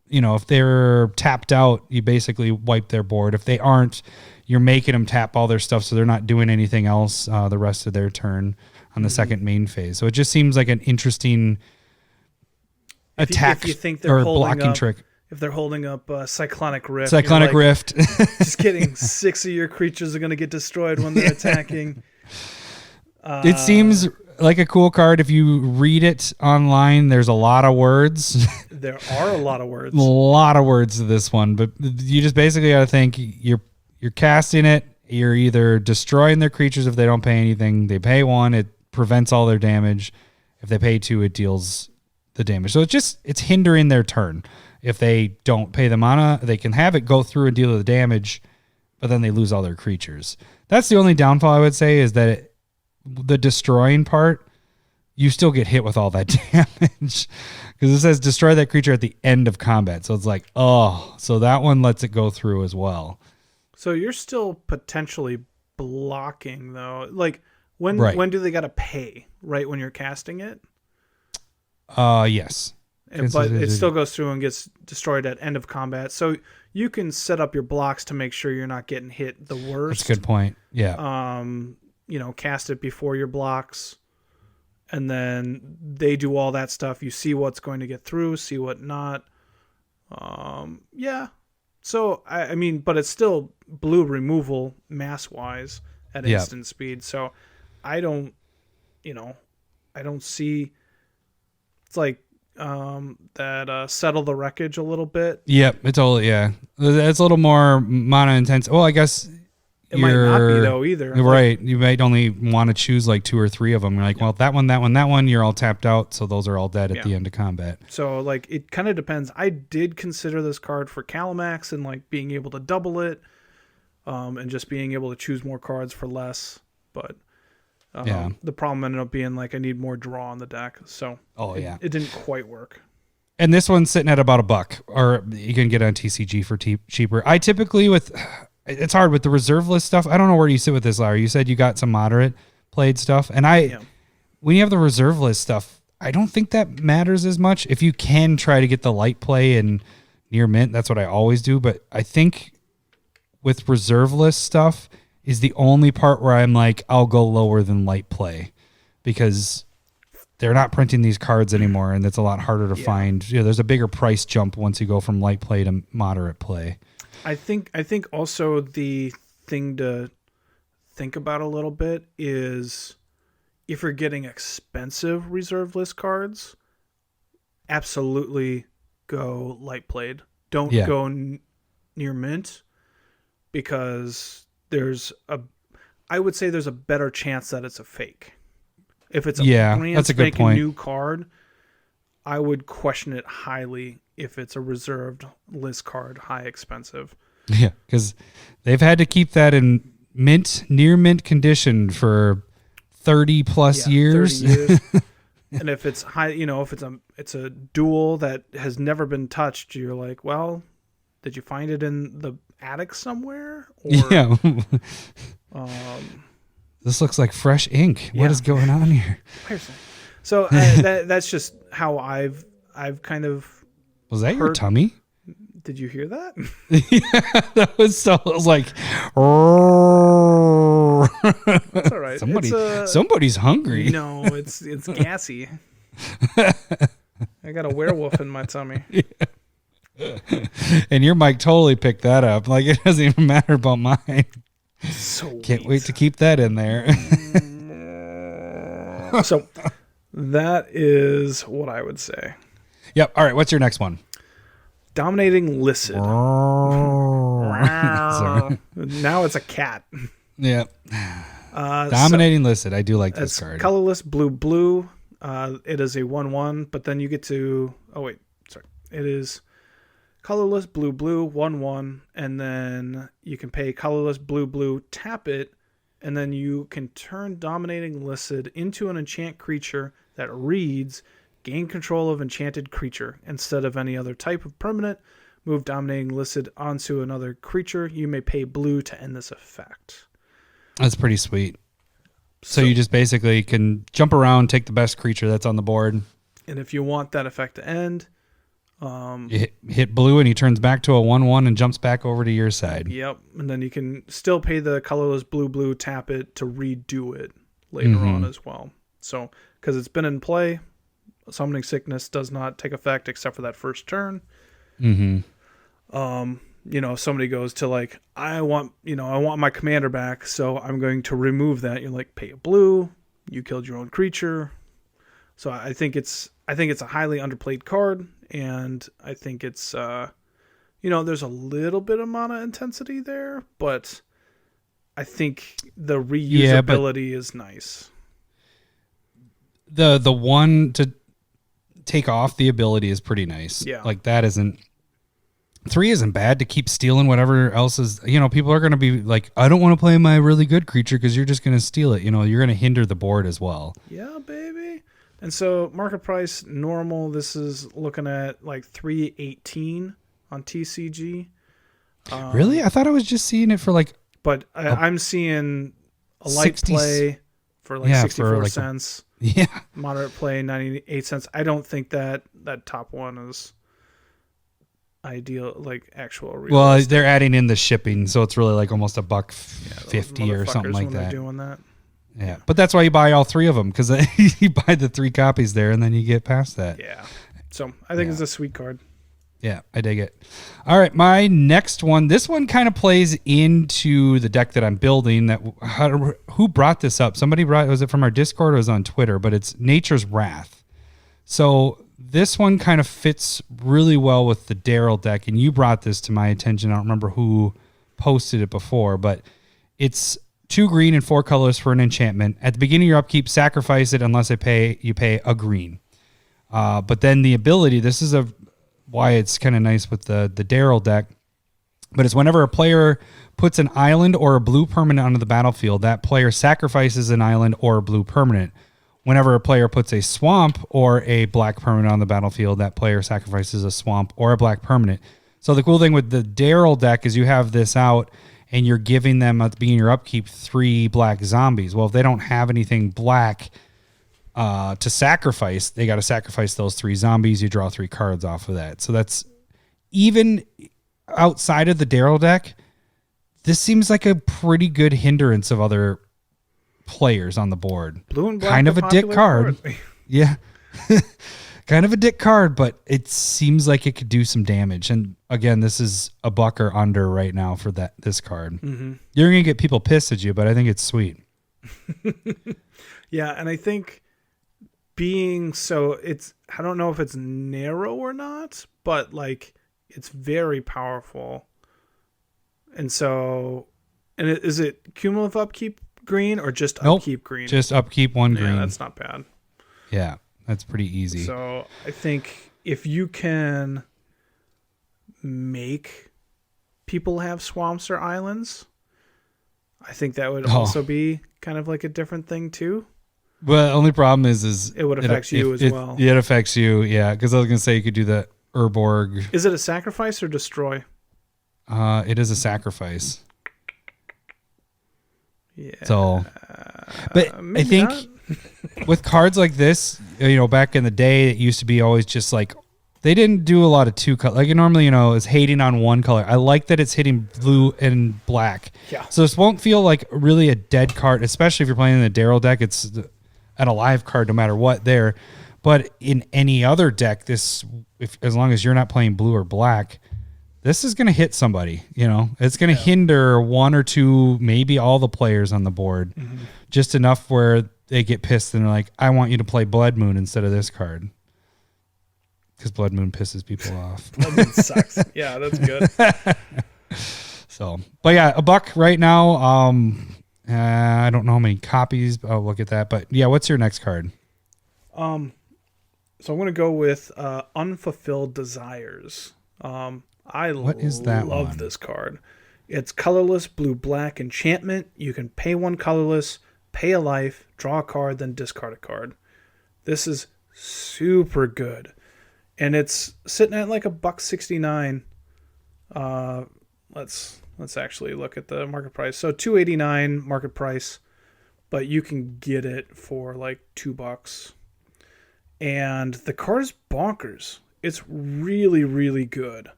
if they're tapped out, you basically wipe their board. If they aren't, you're making them tap all their stuff so they're not doing anything else the rest of their turn on the second main phase. So it just seems like an interesting attack
if you think they're
or blocking trick.
If they're holding up Cyclonic Rift.
Cyclonic Rift.
Just kidding. 6 of your creatures are going to get destroyed when they're attacking.
It seems like a cool card. If you read it online, there's a lot of words.
There are a lot of words.
A lot of words to this one. But you just basically got to think you're casting it. You're either destroying their creatures if they don't pay anything. They pay 1, it prevents all their damage. If they pay 2, it deals the damage. So it's hindering their turn. If they don't pay the mana, they can have it go through and deal the damage, but then they lose all their creatures. That's the only downfall I would say is that the destroying part, you still get hit with all that damage because it says destroy that creature at the end of combat. So it's like, so that one lets it go through as well.
So you're still potentially blocking though. Like when do they got to pay? Right when you're casting it?
Yes.
But it still goes through and gets destroyed at end of combat. So you can set up your blocks to make sure you're not getting hit the worst.
That's a good point. Yeah.
Cast it before your blocks. And then they do all that stuff. You see what's going to get through, see what not. Yeah. So, I mean, but it's still blue removal mass-wise at instant speed. So I don't see... It's like... that settle the wreckage a little bit.
Yep, it's a little more mana intense. Well, I guess
it might not be though either.
Right, you might only want to choose like 2 or 3 of them. You're like, well, that one, you're all tapped out, so those are all dead at the end of combat.
So like, it kind of depends. I did consider this card for Calamax and like being able to double it, and just being able to choose more cards for less. But the problem ended up being like I need more draw on the deck, so it didn't quite work.
And this one's sitting at about $1, or you can get it on TCG for cheaper. I typically it's hard with the reserve list stuff. I don't know where you sit with this, Larry. You said you got some moderate played stuff, and when you have the reserve list stuff, I don't think that matters as much. If you can try to get the light play and near mint, that's what I always do. But I think with reserve list stuff is the only part where I'm like, I'll go lower than light play, because they're not printing these cards anymore, and it's a lot harder to find. There's a bigger price jump once you go from light play to moderate play.
I think also the thing to think about a little bit is if you're getting expensive reserve list cards, absolutely go light played. Don't go near mint, because I would say there's a better chance that it's a fake. If it's a brand spanking new card, I would question it highly if it's a reserved list card, high expensive.
Yeah, because they've had to keep that in near mint condition for 30 plus years.
30 years. And if it's high, if it's a duel that has never been touched, you're like, well, did you find it in the attic somewhere? Or,
this looks like fresh ink. What is going on here?
So that's just how I've kind of.
Was that your tummy?
Did you hear that?
Yeah, that was so. It was like.
That's all right.
Somebody's hungry.
No, it's gassy. I got a werewolf in my tummy.
Yeah. And your mic totally picked that up. Like, it doesn't even matter about mine. Can't wait to keep that in there.
So that is what I would say.
Yep. All right. What's your next one?
Dominating Licid. Now it's a cat.
Yeah. Dominating Licid. I do like this card.
Colorless blue. It is a 1/1, but then you get to. Oh wait, sorry. It is colorless blue 1/1, and then you can pay colorless blue, tap it, and then you can turn Dominating Licid into an enchant creature that reads. Gain control of enchanted creature. Instead of any other type of permanent, move Dominating Licid onto another creature. You may pay blue to end this effect.
That's pretty sweet. So you just basically can jump around, take the best creature that's on the board.
And if you want that effect to end...
you hit blue and he turns back to a 1/1 and jumps back over to your side.
Yep. And then you can still pay the colorless blue, tap it to redo it later on as well. So, because it's been in play... Summoning Sickness does not take effect except for that first turn. If somebody goes to like, I want my commander back, so I'm going to remove that. You're like, pay a blue. You killed your own creature. So I think it's a highly underplayed card, and I think it's there's a little bit of mana intensity there, but I think the reusability is nice.
The one to take off the ability is pretty nice.
Yeah.
Like that isn't 3 isn't bad to keep stealing whatever else is, people are going to be like, I don't want to play my really good creature because you're just going to steal it. You're going to hinder the board as well.
Yeah, baby. And so market price normal, this is looking at like 318 on TCG.
Really? I thought I was just seeing it for like,
but I'm seeing a light play for like 64 cents.
Yeah.
Moderate play, 98 cents. I don't think that top one is ideal, like actual real.
Well, they're adding in the shipping, so it's really like almost $1.50 or something like that.
Doing that.
Yeah. But that's why you buy all 3 of them, because you buy the 3 copies there and then you get past that.
Yeah. So I think it's a sweet card.
Yeah, I dig it. All right, my next one. This one kind of plays into the deck that I'm building. Who brought this up? Somebody brought. Was it from our Discord or was it on Twitter? But it's Nature's Wrath. So this one kind of fits really well with the Daryl deck, and you brought this to my attention. I don't remember who posted it before, but it's 2 green and 4 colors for an enchantment. At the beginning of your upkeep, sacrifice it unless you pay a green. But then the ability. This is why it's kind of nice with the Daryl deck. But it's whenever a player puts an island or a blue permanent onto the battlefield, that player sacrifices an island or a blue permanent. Whenever a player puts a swamp or a black permanent on the battlefield, that player sacrifices a swamp or a black permanent. So the cool thing with the Daryl deck is you have this out and you're giving them, at the beginning of your upkeep, 3 black zombies. Well, if they don't have anything black to sacrifice, they got to sacrifice those 3 zombies. You draw 3 cards off of that. So that's even outside of the Daryl deck, this seems like a pretty good hindrance of other players on the board.
Blue and black,
kind of a dick card. Yeah. Kind of a dick card, but it seems like it could do some damage. And again, this is a buck or under right now for this card. Mm-hmm. You're going to get people pissed at you, but I think it's sweet.
Yeah, and I think being so, I don't know if it's narrow or not, but like it's very powerful. And so, is it cumulative upkeep green or just upkeep green?
Just upkeep 1 green.
Yeah, that's not bad.
Yeah, that's pretty easy.
So I think if you can make people have swamps or islands, I think that would also be kind of like a different thing too.
But the only problem is
it would affect you as well.
It affects you, yeah. Because I was going to say you could do the Urborg.
Is it a sacrifice or destroy?
It is a sacrifice.
Yeah.
So, but I think with cards like this, back in the day, it used to be always just like they didn't do a lot of 2 color. Like normally, it's hating on 1 color. I like that it's hitting blue and black.
Yeah.
So this won't feel like really a dead card, especially if you're playing in the Daryl deck. It's an alive card no matter what there. But in any other deck, as long as you're not playing blue or black, this is going to hit somebody, it's going to hinder 1 or 2, maybe all the players on the board, just enough where they get pissed and they're like, I want you to play Blood Moon instead of this card. Because Blood Moon pisses people off.
Blood Moon sucks. Yeah, that's good.
So, but yeah, a buck right now. I don't know how many copies. I'll look at that. But yeah, what's your next card?
So I'm going to go with Unfulfilled Desires.
What is that
love
one?
This card. It's colorless, blue-black enchantment. You can pay 1 colorless, pay a life, draw a card, then discard a card. This is super good. And it's sitting at like $1.69. Let's actually look at the market price. So $2.89 market price, but you can get it for like $2. And the card is bonkers. It's really, really good.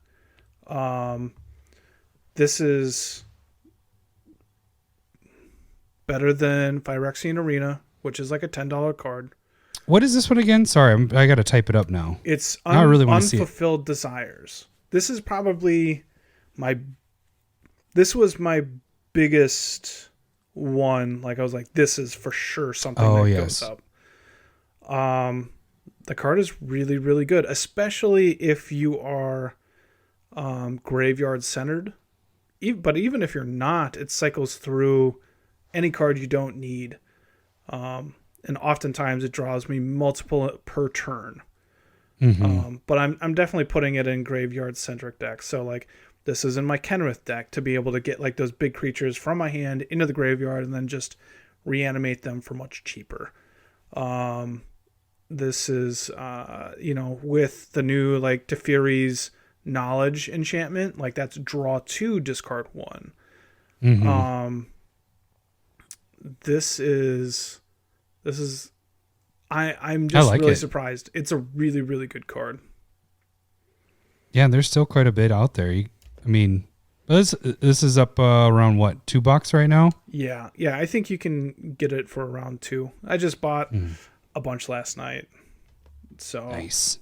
This is better than Phyrexian Arena, which is like a $10 card.
What is this one again? Sorry, I got to type it up now.
It's
I really want to see it.
Unfulfilled Desires. This is probably this was my biggest one. Like I was like, this is for sure something that goes up. The card is really, really good, especially if you are graveyard centered. But even if you're not, it cycles through any card you don't need. And oftentimes it draws me multiple per turn. Mm-hmm. But I'm definitely putting it in graveyard centric decks. So like this is in my Kenrith deck to be able to get like those big creatures from my hand into the graveyard and then just reanimate them for much cheaper. This is with the new like Teferi's knowledge enchantment, like that's draw 2, discard 1. Mm-hmm. This is I'm just really surprised. It's a really, really good card.
Yeah, there's still quite a bit out there. This is up around what, $2 right now?
Yeah, I think you can get it for around 2. I just bought a bunch last night. So
nice.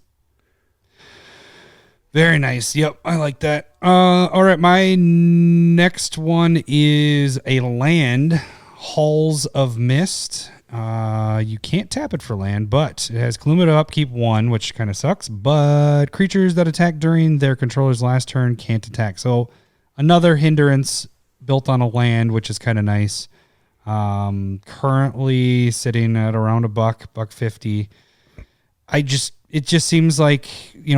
Very nice. Yep, I like that. All right, my next one is a land, Halls of Mist. You can't tap it for land, but it has cumulative upkeep 1, which kind of sucks. But creatures that attack during their controller's last turn can't attack. So another hindrance built on a land, which is kind of nice. Currently sitting at around $1.50. It just seems like,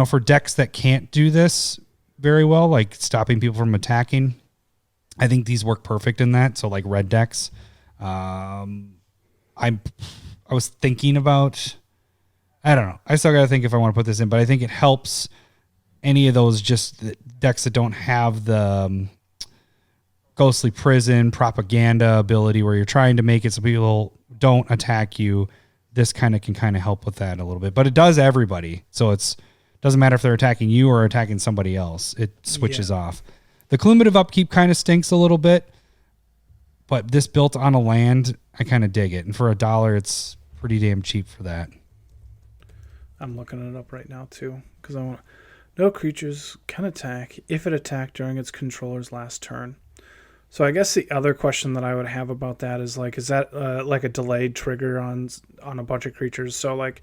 for decks that can't do this, very well, like stopping people from attacking. I think these work perfect in that. So like red decks. I was thinking about, I don't know. I still got to think if I want to put this in, but I think it helps any of those just decks that don't have the Ghostly Prison propaganda ability where you're trying to make it so people don't attack you. This can help with that a little bit, but it does everybody. So doesn't matter if they're attacking you or attacking somebody else. It switches off. The cumulative upkeep kind of stinks a little bit, but this built on a land, I kind of dig it. And for $1, it's pretty damn cheap for that.
I'm looking it up right now too, because I want no creatures can attack if it attacked during its controller's last turn. So I guess the other question that I would have about that is like, is that like a delayed trigger on a bunch of creatures? So like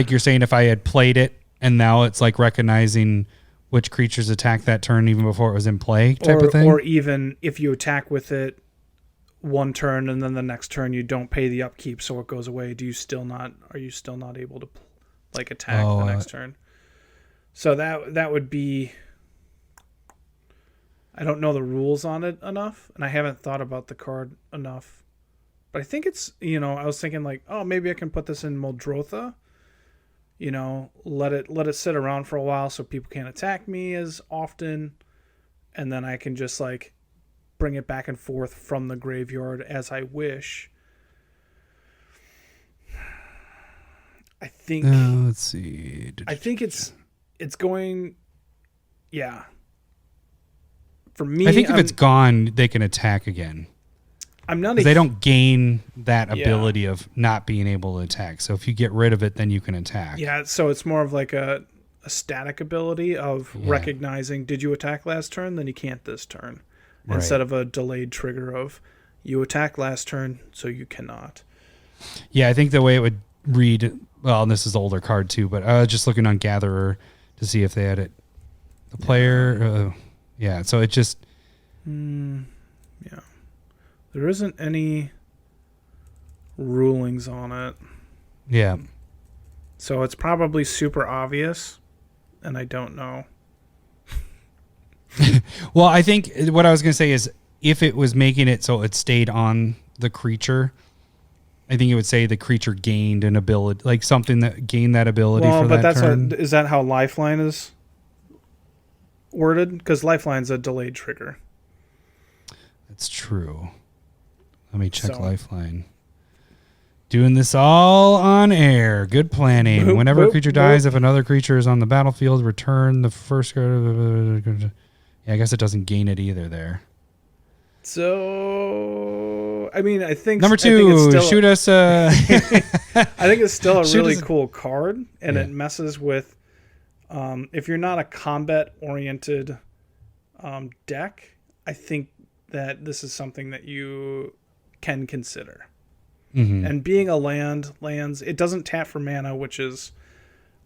you're saying if I had played it and now it's like recognizing which creatures attacked that turn even before it was in play type of thing?
Or even if you attack with it one turn and then the next turn you don't pay the upkeep so it goes away, are you still not able to like attack the next turn? So that would be, I don't know the rules on it enough, and I haven't thought about the card enough. But I think it's, I was thinking like, oh, maybe I can put this in Muldrotha. Let it sit around for a while so people can't attack me as often, and then I can just like bring it back and forth from the graveyard as I wish. I think.
Let's see.
I think it's going. Yeah. For me,
I think if it's gone, they can attack again.
I'm not.
They don't gain that ability of not being able to attack. So if you get rid of it, then you can attack.
Yeah. So it's more of like a static ability of recognizing, did you attack last turn? Then you can't this turn. Right. Instead of a delayed trigger of you attack last turn, so you cannot.
Yeah, I think the way it would read. Well, and this is the older card too, but I was just looking on Gatherer to see if they had it. The player. Yeah, so it just...
yeah. There isn't any rulings on it.
Yeah.
So it's probably super obvious, and I don't know.
Well, I think what I was going to say is if it was making it so it stayed on the creature, I think it would say the creature gained an ability, like something that gained that ability for that turn.
Is that how Lifeline is worded? Because Lifeline's a delayed trigger.
That's true. Let me check Lifeline. Doing this all on air. Good planning. Whenever a creature dies, if another creature is on the battlefield, return the first card. Yeah, I guess it doesn't gain it either there.
So, I mean, I think...
Number 2, shoot us...
I think it's still a really cool card, and it messes with... if you're not a combat-oriented deck, I think that this is something that you can consider. Mm-hmm. And being a lands, it doesn't tap for mana, which is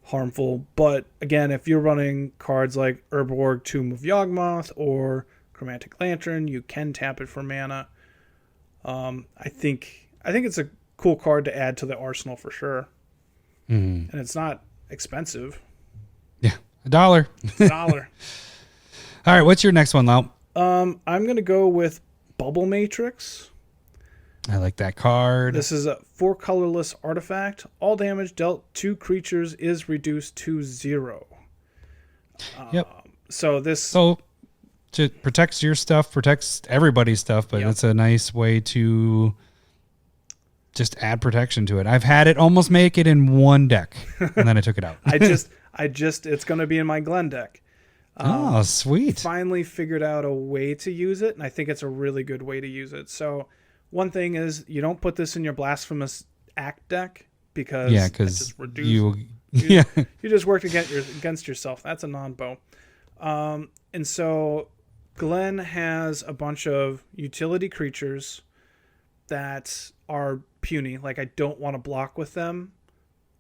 harmful. But again, if you're running cards like Urborg, Tomb of Yawgmoth, or Chromatic Lantern, you can tap it for mana. I think it's a cool card to add to the arsenal for sure. Mm-hmm. And it's not expensive.
Yeah, $1.
$1.
All right, what's your next one, Lau?
I'm going to go with Bubble Matrix.
I like that card.
This is a 4 colorless artifact. All damage dealt to creatures is reduced to 0.
Yep.
So
it protects your stuff, protects everybody's stuff, but it's a nice way to just add protection to it. I've had it almost make it in one deck, and then I took it out.
It's going to be in my Glen deck.
Oh, sweet.
Finally figured out a way to use it, and I think it's a really good way to use it. So one thing is you don't put this in your Blasphemous Act deck because you just worked against yourself. That's a non-bow. And so Glen has a bunch of utility creatures that are puny. Like, I don't want to block with them,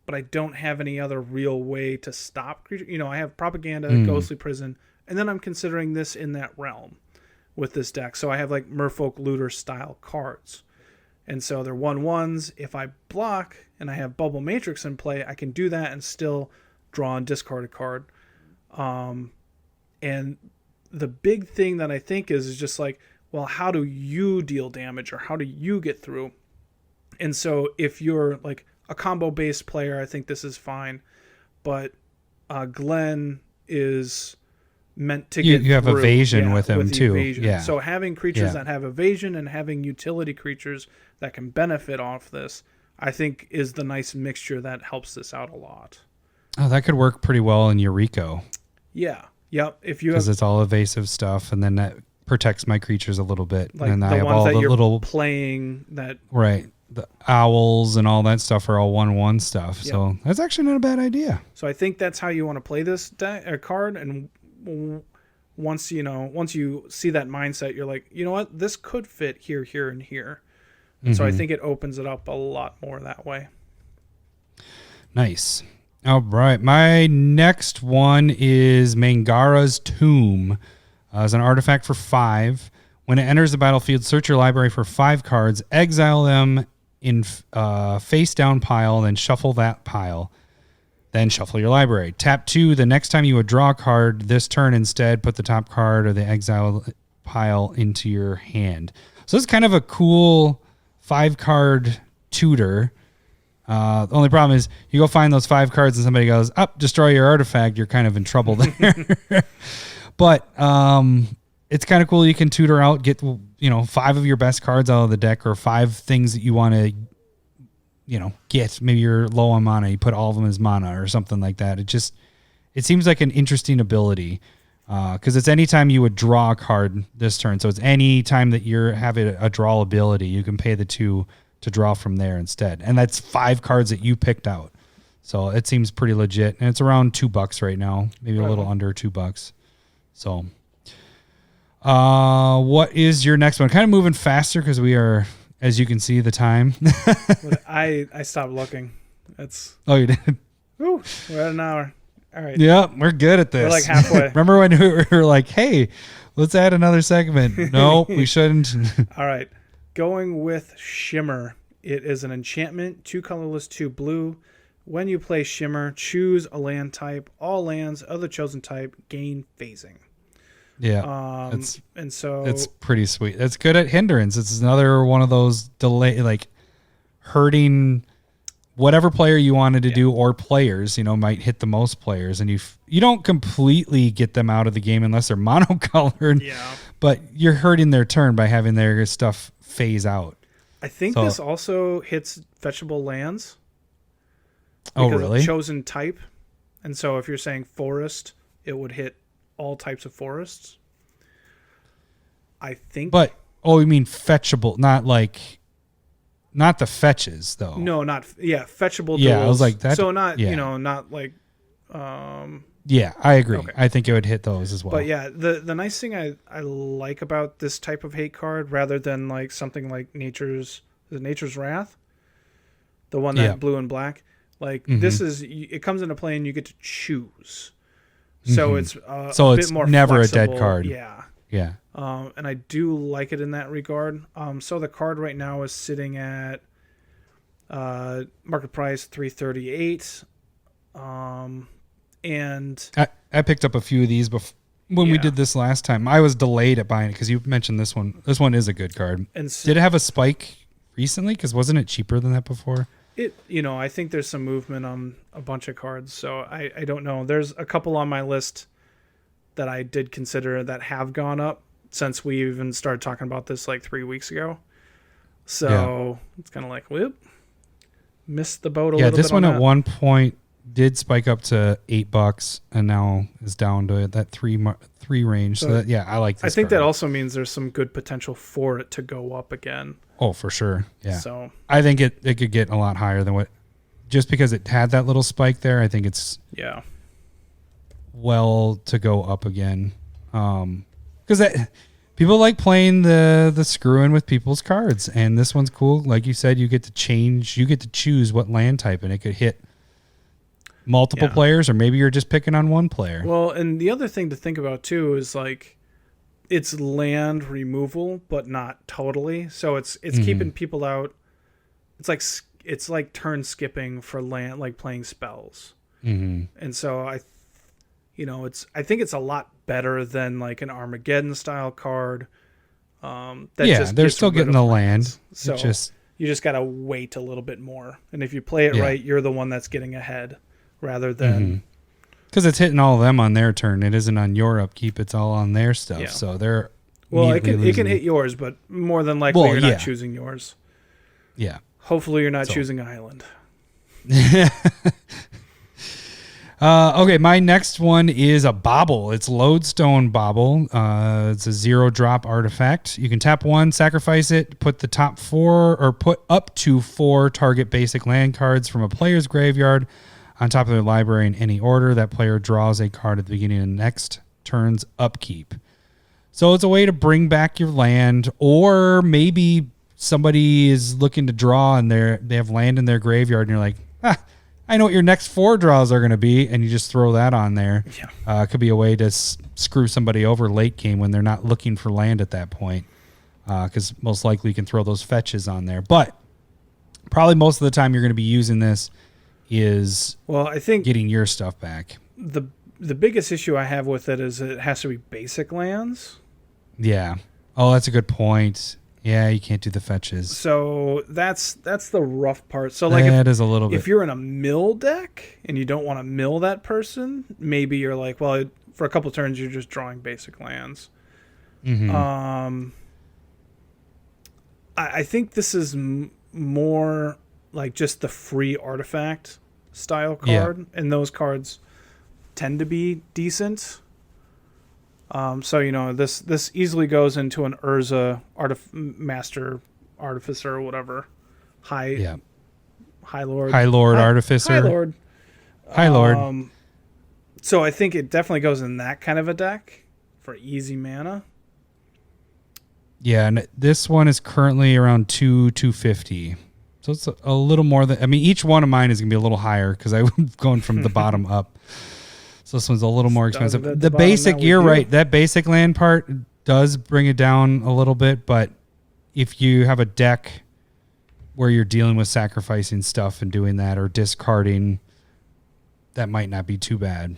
but I don't have any other real way to stop creatures. I have Propaganda, Ghostly Prison, and then I'm considering this in that realm with this deck. So I have like Merfolk Looter style cards. And so they're 1/1s. If I block and I have Bubble Matrix in play, I can do that and still draw and discard a card. And the big thing that I think is just like, well, how do you deal damage or how do you get through? And so if you're like a combo based player, I think this is fine. But Glenn is meant to get
you have
through,
evasion with him too.
Evasion.
Yeah.
So having creatures that have evasion and having utility creatures that can benefit off this, I think is the nice mixture that helps this out a lot.
Oh, that could work pretty well in Eureka.
Yeah. Yep. If you
because it's all evasive stuff, and then that protects my creatures a little bit.
like
and
the
I have
ones
all
that
the
you're
little
playing that
right. The owls and all that stuff are all 1/1 stuff.
Yep.
So that's actually not a bad idea.
So I think that's how you want to play this card. And once you see that mindset, you're like, you know what, this could fit here, here, and here. And so I think it opens it up a lot more that way.
Nice. All right. My next one is Mangara's Tomb. As an artifact for 5. When it enters the battlefield, search your library for 5 cards, exile them in face down pile, then shuffle that pile. Then shuffle your library. Tap 2. The next time you would draw a card this turn, instead put the top card of the exile pile into your hand. So this is kind of a cool 5-card tutor. The only problem is you go find those 5 cards and somebody goes, destroy your artifact. You're kind of in trouble there. But it's kind of cool. You can tutor out, get 5 of your best cards out of the deck, or 5 things that you want to get. Maybe you're low on mana, you put all of them as mana or something like that. It seems like an interesting ability because it's any time you would draw a card this turn. So it's any time that you're having a draw ability, you can pay the 2 to draw from there instead. And that's 5 cards that you picked out. So it seems pretty legit. And it's around $2 right now, maybe a little under $2. So what is your next one? Kind of moving faster because we are, as you can see, the time.
I stopped looking.
Oh, you did?
Ooh, we're at an hour. All right.
Yeah, we're good at this.
We're like halfway.
Remember when we were like, hey, let's add another segment? No, we shouldn't.
All right. Going with Shimmer. It is an enchantment, 2 colorless, 2 blue. When you play Shimmer, choose a land type. All lands of the chosen type gain phasing.
Yeah.
And so
it's pretty sweet. It's good at hindrance. It's another one of those delay, like hurting whatever player you wanted to do, or players, might hit the most players, and you don't completely get them out of the game unless they're monocolored.
Yeah. But
you're hurting their turn by having their stuff phase out.
I think this also hits fetchable lands.
Oh, really?
Of chosen type. And so if you're saying forest, it would hit all types of forests. I think.
But you mean fetchable, not the fetches though.
No, fetchable.
Yeah,
duels.
I was like that.
So not not like.
Yeah, I agree.
Okay.
I think it would hit those as well.
But yeah, the nice thing I like about this type of hate card, rather than like something like Nature's Wrath, the one that blue and black, like this is, it comes into play and you get to choose. So it's a bit more
never
flexible.
A dead card.
Yeah.
Yeah.
And I do like it in that regard. So the card right now is sitting at market price $338. And
I picked up a few of these when we did this last time. I was delayed at buying it because you mentioned this one. This one is a good card. And did it have a spike recently? Because wasn't it cheaper than that before?
I think there's some movement on a bunch of cards, so I don't know. There's a couple on my list that I did consider that have gone up since we even started talking about this like 3 weeks ago. So it's kind of like, whoop, missed the boat a little bit. Yeah,
this one at one point did spike up to $8 and now is down to that three range. So I like this.
I think that also means there's some good potential for it to go up again.
Oh, for sure. Yeah.
So
I think it could get a lot higher than just because it had that little spike there. I think it's well to go up again. Because people like playing the screwing with people's cards, and this one's cool. Like you said, you get to choose what land type, and it could hit multiple players, or maybe you're just picking on one player. Well,
and the other thing to think about too is like it's land removal, but not totally. So it's keeping people out. It's like turn skipping for land, like playing spells. And so I think it's a lot better than like an Armageddon style card.
They're still getting the land.
So you just got to wait a little bit more. And if you play it right, you're the one that's getting ahead rather than...
Because it's hitting all of them on their turn. It isn't on your upkeep. It's all on their stuff. Yeah. So they're...
Well, it can hit yours, but more than likely you're not choosing yours.
Yeah.
Hopefully you're not choosing Island.
Okay, my next one is a Bauble. It's Lodestone Bauble. It's a 0-drop artifact. You can tap 1, sacrifice it, put up to 4 target basic land cards from a player's graveyard on top of their library in any order. That player draws a card at the beginning of the next turn's upkeep. So it's a way to bring back your land, or maybe somebody is looking to draw and they have land in their graveyard and you're like, I know what your next 4 draws are going to be, and you just throw that on there. Yeah. It could be a way to screw somebody over late game when they're not looking for land at that point, because most likely you can throw those fetches on there. But probably most of the time you're going to be using this is
I think
getting your stuff back.
The biggest issue I have with it is it has to be basic lands.
Yeah. Oh, that's a good point. Yeah, you can't do the fetches.
So that's the rough part. So like
that is a little bit.
If you're in a mill deck and you don't want to mill that person, maybe you're like, well, for a couple turns you're just drawing basic lands. Mm-hmm. I think this is more like just the free artifact style card, and those cards tend to be decent. So this easily goes into an Urza Master Artificer or whatever, High Lord
Artificer, High Lord.
So I think it definitely goes in that kind of a deck for easy mana.
Yeah, and this one is currently around 250. So it's a little more than. I mean, each one of mine is gonna be a little higher because I'm going from the bottom up. So this one's a little more expensive. The basic, you're right. That basic land part does bring it down a little bit, but if you have a deck where you're dealing with sacrificing stuff and doing that or discarding, that might not be too bad.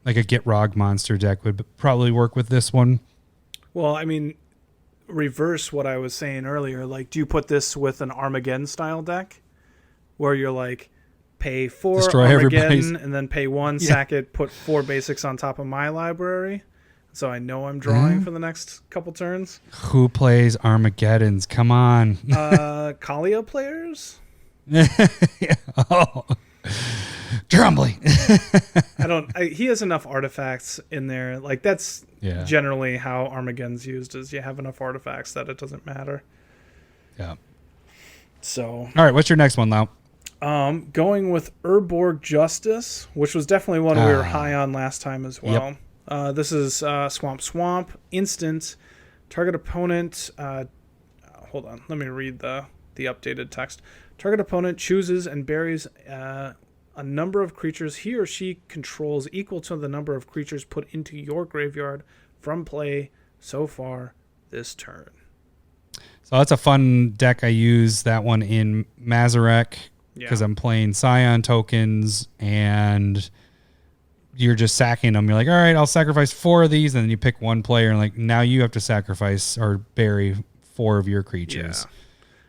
Like a Get Rog monster deck would probably work with this one.
Well, I mean, reverse what I was saying earlier. Like, do you put this with an Armageddon style deck where you're like, pay 4
destroy
Armageddon and then pay 1, sack it, put 4 basics on top of my library, so I know I'm drawing for the next couple turns.
Who plays Armageddons? Come on.
Kalia players?
Oh. Drumbly.
He has enough artifacts in there. Like, that's generally how Armageddon's used, is you have enough artifacts that it doesn't matter.
Yeah.
So.
All right, what's your next one, Lau?
Going with Urborg Justice, which was definitely one we were high on last time as well. Yep. This is Swamp instant. Target opponent. Hold on, let me read the updated text. Target opponent chooses and buries a number of creatures he or she controls equal to the number of creatures put into your graveyard from play so far this turn.
So that's a fun deck. I use that one in Mazarek. Because I'm playing Scion tokens, and you're just sacking them. You're like, all right, I'll sacrifice 4 of these, and then you pick one player, and like now you have to sacrifice or bury 4 of your creatures.
Yeah.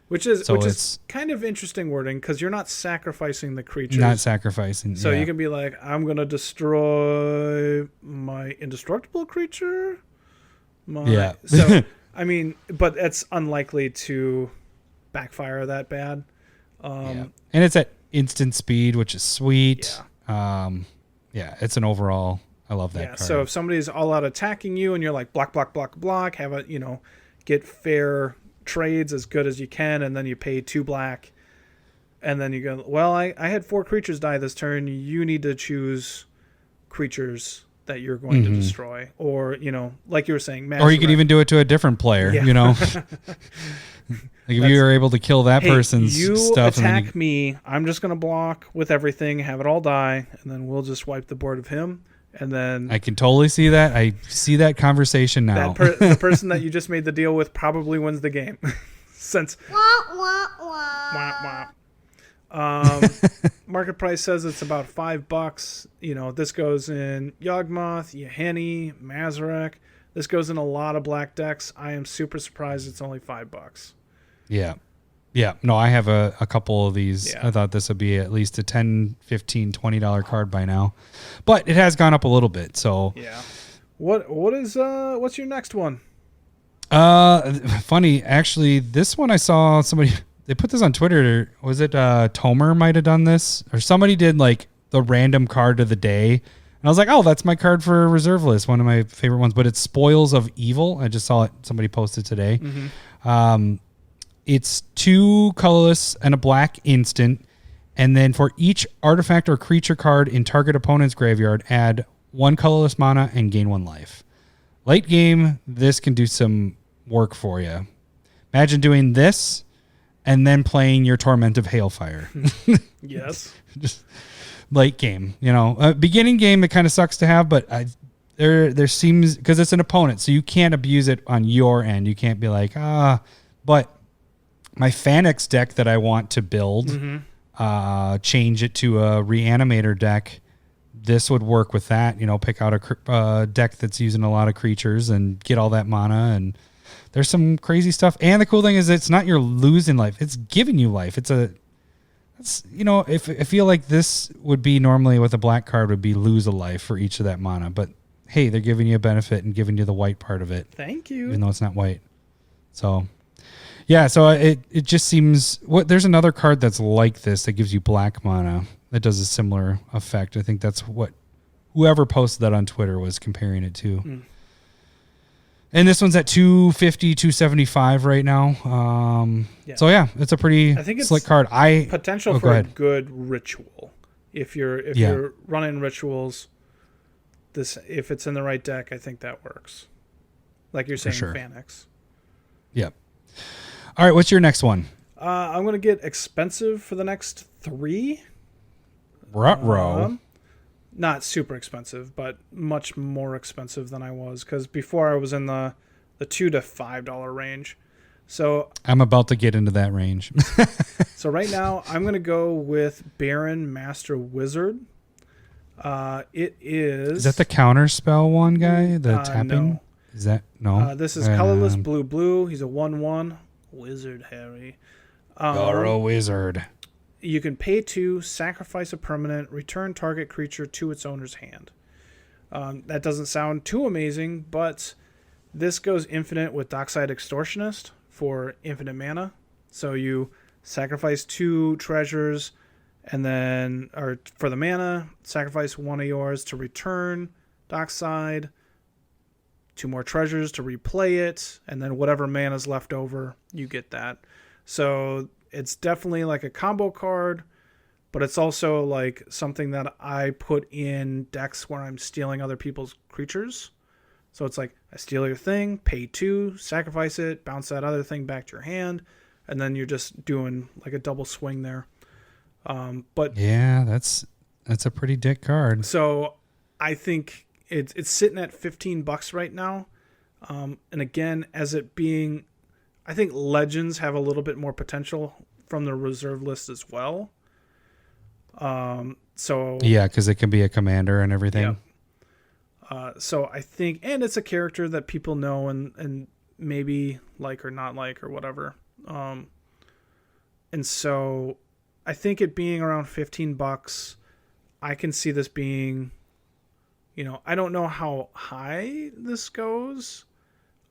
Which is kind of interesting wording, because you're not sacrificing the creatures.
Not sacrificing.
So you can be like, I'm going to destroy my indestructible creature. So, I mean, but it's unlikely to backfire that bad.
And it's at instant speed, which is sweet. It's an overall. I love that card.
So if somebody's all out attacking you and you're like block, have a get fair trades as good as you can, and then you pay 2 black, and then you go, well, I had 4 creatures die this turn. You need to choose creatures that you're going to destroy, or like you were saying,
or you could even do it to a different player. Like if you were able to kill that person's stuff.
Attack me, I'm just going to block with everything, have it all die, and then we'll just wipe the board of him. And then
I can totally see that. I see that conversation now.
The person that you just made the deal with probably wins the game. Since Market price says it's about $5. You know, this goes in Yawgmoth, Yahenni, Mazarek. This goes in a lot of black decks. I am super surprised it's only $5.
Yeah. Yeah. No, I have a couple of these.
Yeah.
I thought this would be at least a $10, $15, $20 card by now. But it has gone up a little bit. So
yeah. What's your next one?
Funny, actually, this one I saw somebody they put this on Twitter. Was it Tomer might have done this? Or somebody did like the random card of the day. And I was like, oh, that's my card for reserve list, one of my favorite ones. But it's Spoils of Evil. I just saw it. Somebody posted today.
Mm-hmm.
It's 2 colorless and a black instant. And then for each artifact or creature card in target opponent's graveyard, add 1 colorless mana and gain 1 life. Late game, this can do some work for you. Imagine doing this and then playing your Torment of Hailfire.
Yes.
Just late game, you know. Beginning game, it kind of sucks to have, but there seems, because it's an opponent, so you can't abuse it on your end. You can't be like, but my Phanex deck that I want to build, change it to a Reanimator deck. This would work with that, you know, pick out a deck that's using a lot of creatures and get all that mana. And there's some crazy stuff. And the cool thing is it's not you're losing life. It's giving you life. It's you know, if I feel like this would be normally with a black card would be lose a life for each of that mana. But hey, they're giving you a benefit and giving you the white part of it.
Thank you.
Even though it's not white. So yeah, so it just seems there's another card that's like this that gives you black mana that does a similar effect. I think that's what whoever posted that on Twitter was comparing it to. And this one's at 250, 275 right now. So yeah, it's a pretty slick card.
Potential for a good ritual. If you're running rituals, if it's in the right deck, I think that works. Like you're saying, sure. Phanex.
Yep. All right, what's your next one?
I'm going to get expensive for the next 3.
Ruh-roh.
Not super expensive, but much more expensive than I was, because before I was in the $2 to $5 range. So
I'm about to get into that range.
So right now I'm going to go with Baron Master Wizard. It is.
Is that the counter spell one guy? The tapping?
No.
Is that no?
This is colorless blue. He's a 1/1 wizard, Harry.
You're a wizard.
You can pay 2, sacrifice a permanent, return target creature to its owner's hand. That doesn't sound too amazing, but this goes infinite with Dockside Extortionist for infinite mana. So you sacrifice 2 treasures, and then, or for the mana, sacrifice 1 of yours to return Dockside, 2 more treasures to replay it, and then whatever mana is left over, you get that. So it's definitely like a combo card, but it's also like something that I put in decks where I'm stealing other people's creatures. So it's like I steal your thing, pay 2, sacrifice it, bounce that other thing back to your hand, and then you're just doing like a double swing there. But
yeah, that's a pretty dick card.
So I think it's sitting at $15 right now. And again, as it being, I think Legends have a little bit more potential from the reserve list as well. So
yeah, because it can be a commander and everything.
Yeah. So I think, and it's a character that people know and maybe like or not like or whatever. And so I think it being around $15, I can see this being, you know, I don't know how high this goes,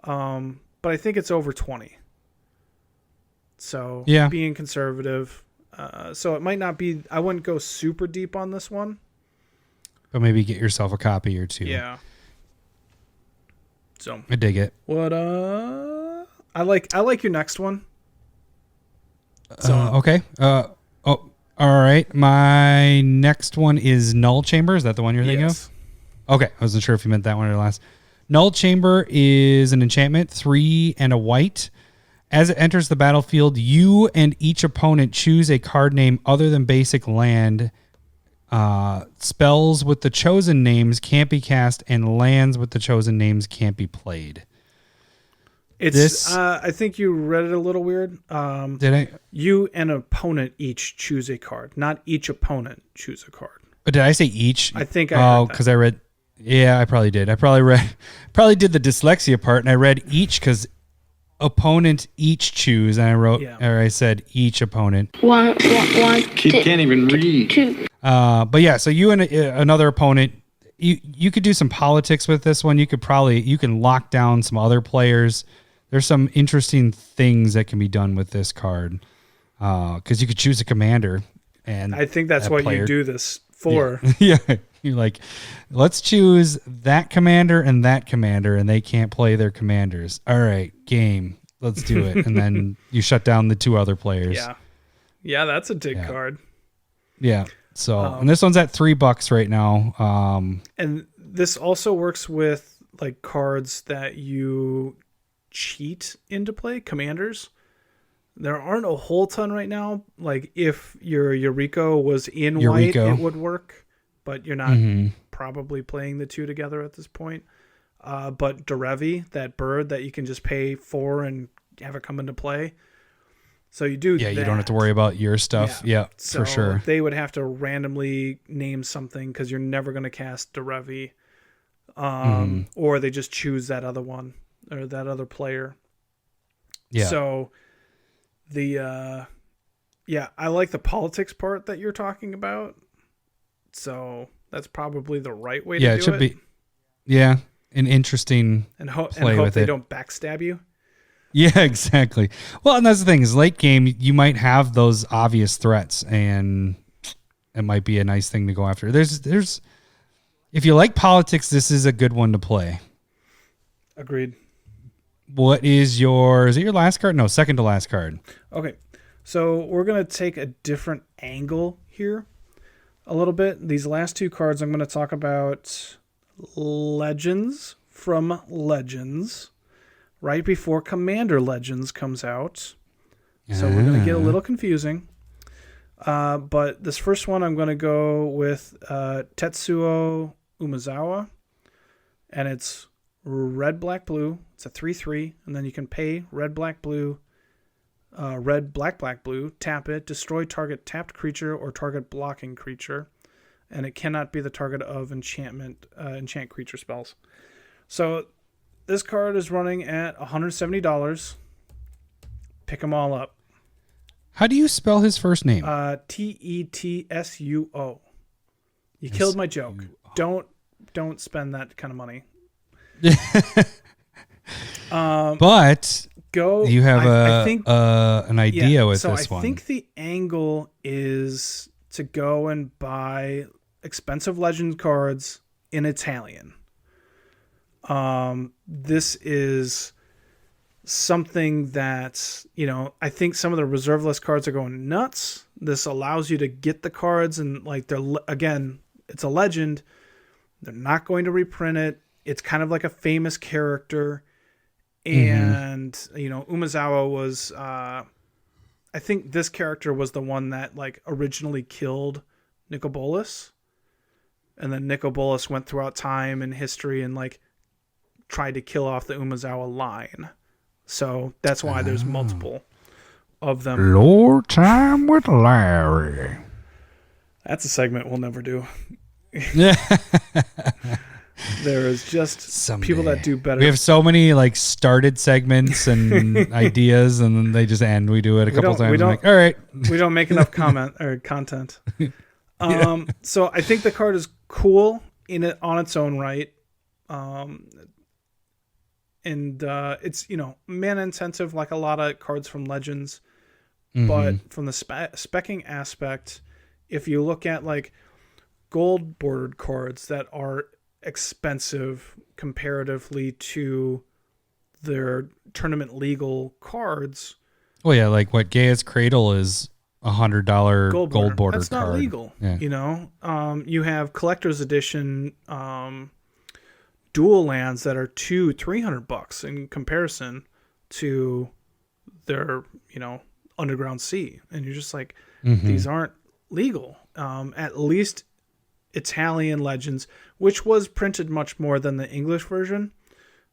but I think it's over 20. So yeah, being conservative. So it might not be, I wouldn't go super deep on this one.
But maybe get yourself a copy or 2.
Yeah. So
I dig it.
What I like your next one.
So okay. All right. My next one is Null Chamber. Is that the one you're thinking of? Okay. I wasn't sure if you meant that one or the last. Null Chamber is an enchantment, 3 and a white. As it enters the battlefield, you and each opponent choose a card name other than basic land. Spells with the chosen names can't be cast, and lands with the chosen names can't be played.
It's I think you read it a little weird.
Did I?
You and opponent each choose a card, not each opponent choose a card.
But did I say each?
I think I
because I read. Yeah, I probably did. I probably did the dyslexia part, and I read each because opponent each choose, and I wrote or I said each opponent.
One. Can't even read. Two.
But yeah, so you and another opponent. You could do some politics with this one. You can lock down some other players. There's some interesting things that can be done with this card. Because you could choose a commander, and
I think that's what you do this for.
Yeah. You're like, let's choose that commander, and they can't play their commanders. All right, game. Let's do it. And then you shut down the two other players.
Yeah, that's a dig card.
Yeah. So, and this one's at $3 right now.
And this also works with like cards that you cheat into play, commanders. There aren't a whole ton right now. Like if your Eureka was in white, it would work, but you're not probably playing the two together at this point. But Derevi, that bird that you can just pay for and have it come into play. So you do that.
You don't have to worry about your stuff. Yeah,
so
for sure.
They would have to randomly name something because you're never going to cast Derevi. Or they just choose that other one or that other player.
Yeah.
So I like the politics part that you're talking about. So that's probably the right way to do it. Yeah, it should be.
Yeah, an interesting
and hope
they
don't backstab you.
Yeah, exactly. Well, and that's the thing is late game, you might have those obvious threats, and it might be a nice thing to go after. There's, if you like politics, this is a good one to play.
Agreed.
What is is it your last card? No, second to last card.
Okay. So we're going to take a different angle here a little bit. These last two cards, I'm going to talk about Legends from Legends right before Commander Legends comes out. So we're going to get a little confusing. But this first one, I'm going to go with Tetsuo Umezawa. And it's red, black, blue. It's a 3/3. And then you can pay red, black, blue. Red, black, black, blue. Tap it. Destroy target tapped creature or target blocking creature. And it cannot be the target of enchant creature spells. So this card is running at $170. Pick them all up.
How do you spell his first name?
Tetsuo. You killed my joke. Don't spend that kind of money.
But you have an idea with this one.
I think the angle is to go and buy expensive Legend cards in Italian. This is something that, I think some of the reserve list cards are going nuts. This allows you to get the cards and it's a Legend. They're not going to reprint it. It's kind of like a famous character. And, Umezawa was, I think this character was the one that originally killed Nicobolas. And then Nicobolas went throughout time and history and tried to kill off the Umezawa line. So that's why there's multiple of them.
Lore Time with Larry.
That's a segment we'll never do.
Yeah.
There is just people that do better.
We have so many started segments and ideas, and then they just end. We do it a couple times. All right.
We don't make enough content. So I think the card is cool on its own right. And it's mana intensive like a lot of cards from Legends, but from the specking aspect, if you look at gold bordered cards that are expensive comparatively to their tournament legal cards.
Oh yeah, what Gaia's Cradle is $100 gold bordered
That's not
card.
legal.
Yeah.
You have collector's edition dual lands that are $200-$300 in comparison to their Underground Sea, and you're just these aren't legal. At least Italian Legends, which was printed much more than the English version,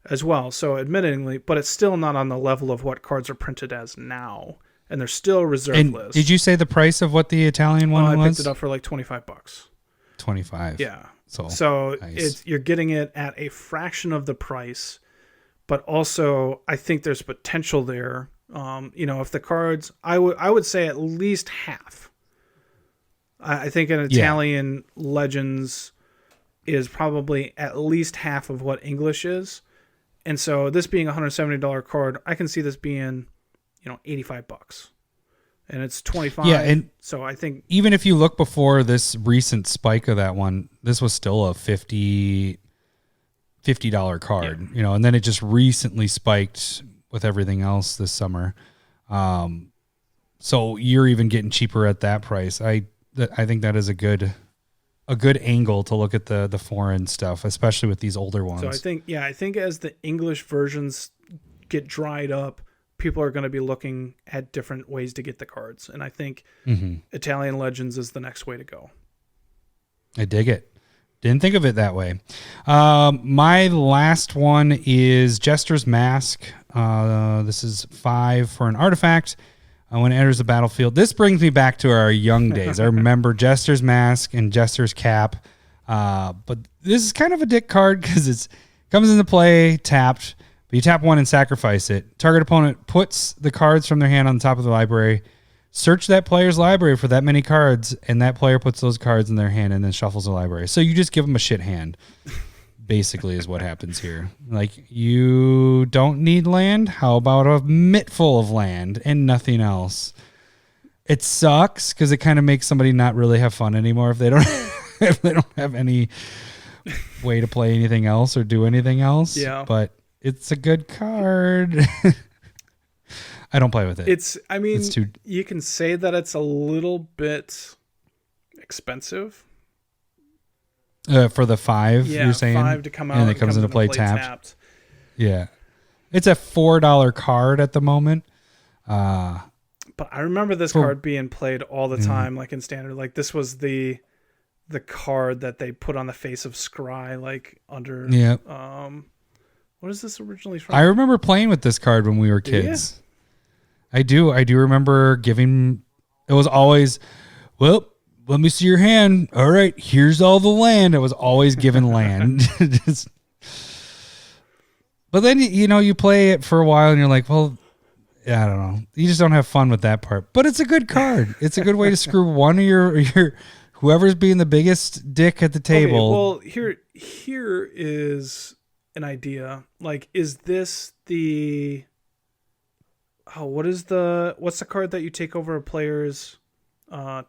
as well. So admittingly, but it's still not on the level of what cards are printed as now. And they're still reserve list.
Did you say the price of what the Italian one was?
I picked it up for like $25.
25.
Yeah.
So nice.
You're getting it at a fraction of the price, but also I think there's potential there. If the cards, I would say at least half. I think an Italian Legends is probably at least half of what English is. And so this being a $170 card, I can see this being, $85. And it's 25.
Yeah, and
so I think
even if you look before this recent spike of that one, this was still a $50 card, and then it just recently spiked with everything else this summer. So you're even getting cheaper at that price. I think that is a good angle to look at the foreign stuff, especially with these older ones.
So I think as the English versions get dried up, people are going to be looking at different ways to get the cards. And I think Italian Legends is the next way to go.
I dig it. Didn't think of it that way. My last one is Jester's Mask. This is 5 for an artifact. When it enters the battlefield. This brings me back to our young days. I remember Jester's Mask and Jester's Cap. But this is kind of a dick card because it comes into play tapped. But you tap 1 and sacrifice it. Target opponent puts the cards from their hand on the top of the library. Search that player's library for that many cards, and that player puts those cards in their hand and then shuffles the library. So you just give them a shit hand, basically, is what happens here. Like, you don't need land? How about a mitt full of land and nothing else? It sucks because it kind of makes somebody not really have fun anymore if they don't have any way to play anything else or do anything else.
Yeah.
But it's a good card. I don't play with it.
You can say that it's a little bit expensive.
For the 5, you're saying?
5 to come out.
And it comes into play tapped. Yeah. It's a $4 card at the moment.
But I remember this card being played all the time, like in Standard. Like, this was the card that they put on the face of Scry, like under...
Yeah.
What is this originally from?
I remember playing with this card when we were kids. I do remember giving... It was always, well, let me see your hand. All right, here's all the land. It was always given land. But then, you play it for a while and you're like, well, I don't know. You just don't have fun with that part. But it's a good card. It's a good way to screw one of your whoever's being the biggest dick at the table.
Okay, well, here is an idea. Like, is this the... what's the card that you take over a player's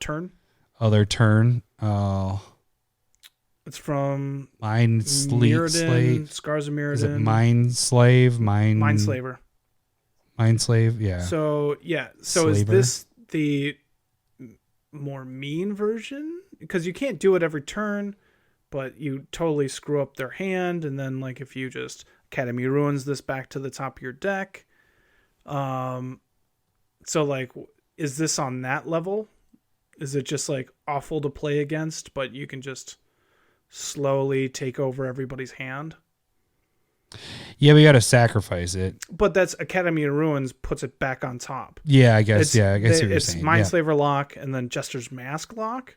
turn?
Oh, their turn. Oh,
it's from
Mind Slave.
Scars of Mirrodin.
Is it Mind Slave?
Mindslaver.
Mindslave, yeah.
So
Slaver.
Is this the more mean version? Because you can't do it every turn, but you totally screw up their hand, and then like if you just Academy Ruins this back to the top of your deck. So like, is this on that level? Is it just like awful to play against, but you can just slowly take over everybody's hand?
Yeah, we got to sacrifice it.
But that's Academy of Ruins puts it back on top.
Yeah, I guess. I guess what you're saying.
It's Mindslaver lock and then Jester's Mask lock.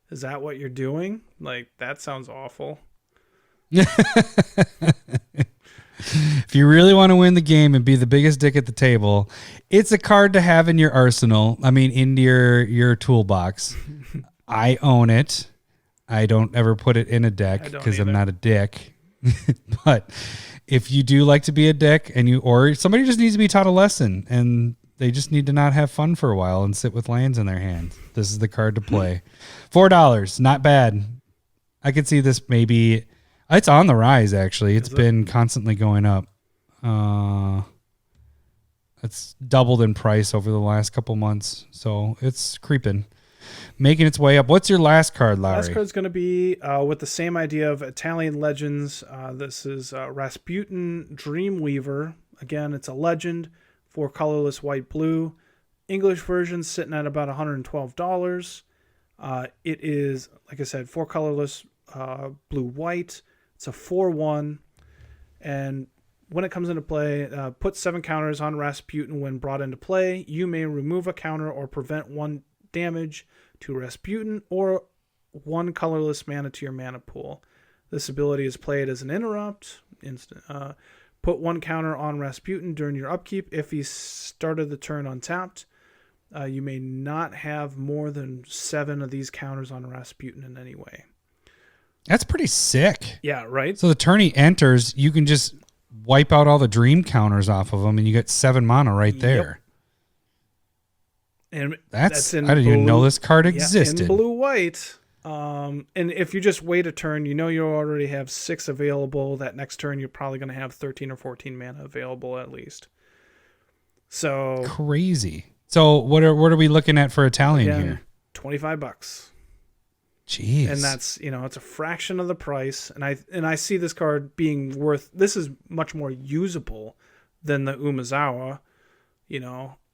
Is that what you're doing? Like, that sounds awful.
If you really want to win the game and be the biggest dick at the table, it's a card to have in your arsenal. I mean, in your toolbox. I own it. I don't ever put it in a deck because I'm not a dick. But if you do like to be a dick or somebody just needs to be taught a lesson and they just need to not have fun for a while and sit with lands in their hand, this is the card to play. $4, not bad. I could see this maybe. It's on the rise, actually. It's been constantly going up. It's doubled in price over the last couple months, so it's creeping, making its way up. What's your last card, Lowery?
Last card's going to be with the same idea of Italian legends. This is Rasputin Dreamweaver. Again, it's a legend, 4 colorless white-blue. English version sitting at about $112. It is, like I said, 4 colorless blue-white. It's a 4/1, and when it comes into play, put 7 counters on Rasputin when brought into play. You may remove a counter or prevent 1 damage to Rasputin or 1 colorless mana to your mana pool. This ability is played as an interrupt. Put 1 counter on Rasputin during your upkeep if he started the turn untapped. You may not have more than 7 of these counters on Rasputin in any way.
That's pretty sick.
Yeah, right?
So the turn he enters, you can just wipe out all the dream counters off of him, and you get 7 mana right there.
And
that's in I didn't even know this card existed.
In blue-white. And if you just wait a turn, you already have 6 available. That next turn, you're probably going to have 13 or 14 mana available at least. So
crazy. So what are we looking at for Italian here?
$25.
Jeez.
And that's, it's a fraction of the price. And I see this card being worth, this is much more usable than the Umezawa.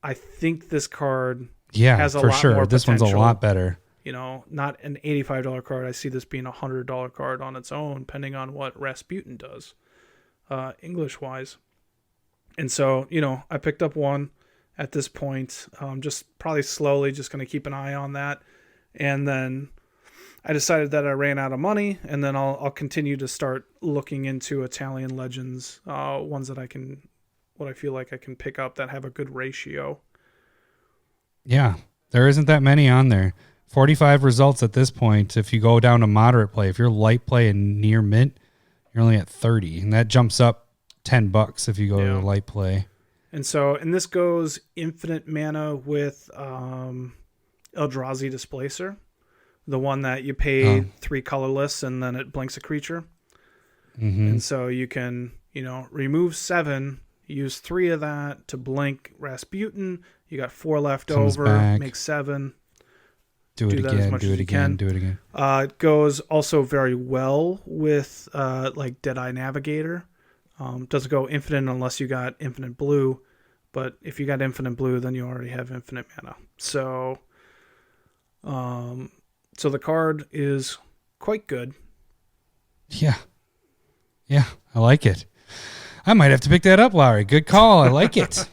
I think this card has a lot more potential.
This one's a lot better.
Not an $85 card. I see this being a $100 card on its own, depending on what Rasputin does, English-wise. And so, I picked up one at this point. Just probably slowly just going to keep an eye on that. And then I decided that I ran out of money, and then I'll continue to start looking into Italian Legends, ones that what I feel like I can pick up that have a good ratio.
Yeah, there isn't that many on there. 45 results at this point. If you go down to moderate play, if you're light play and near mint, you're only at 30, and that jumps up $10 if you go to light play.
And this goes infinite mana with Eldrazi Displacer, the one that you pay 3 colorless and then it blinks a creature.
Mm-hmm.
And so you can, remove 7, use 3 of that to blink Rasputin. You got 4 left over,
back.
make 7.
Do it again.
It goes also very well with like Deadeye Navigator. Doesn't go infinite unless you got infinite blue, but if you got infinite blue, then you already have infinite mana. So the card is quite good.
Yeah, I like it. I might have to pick that up, Lowery. Good call. I like it.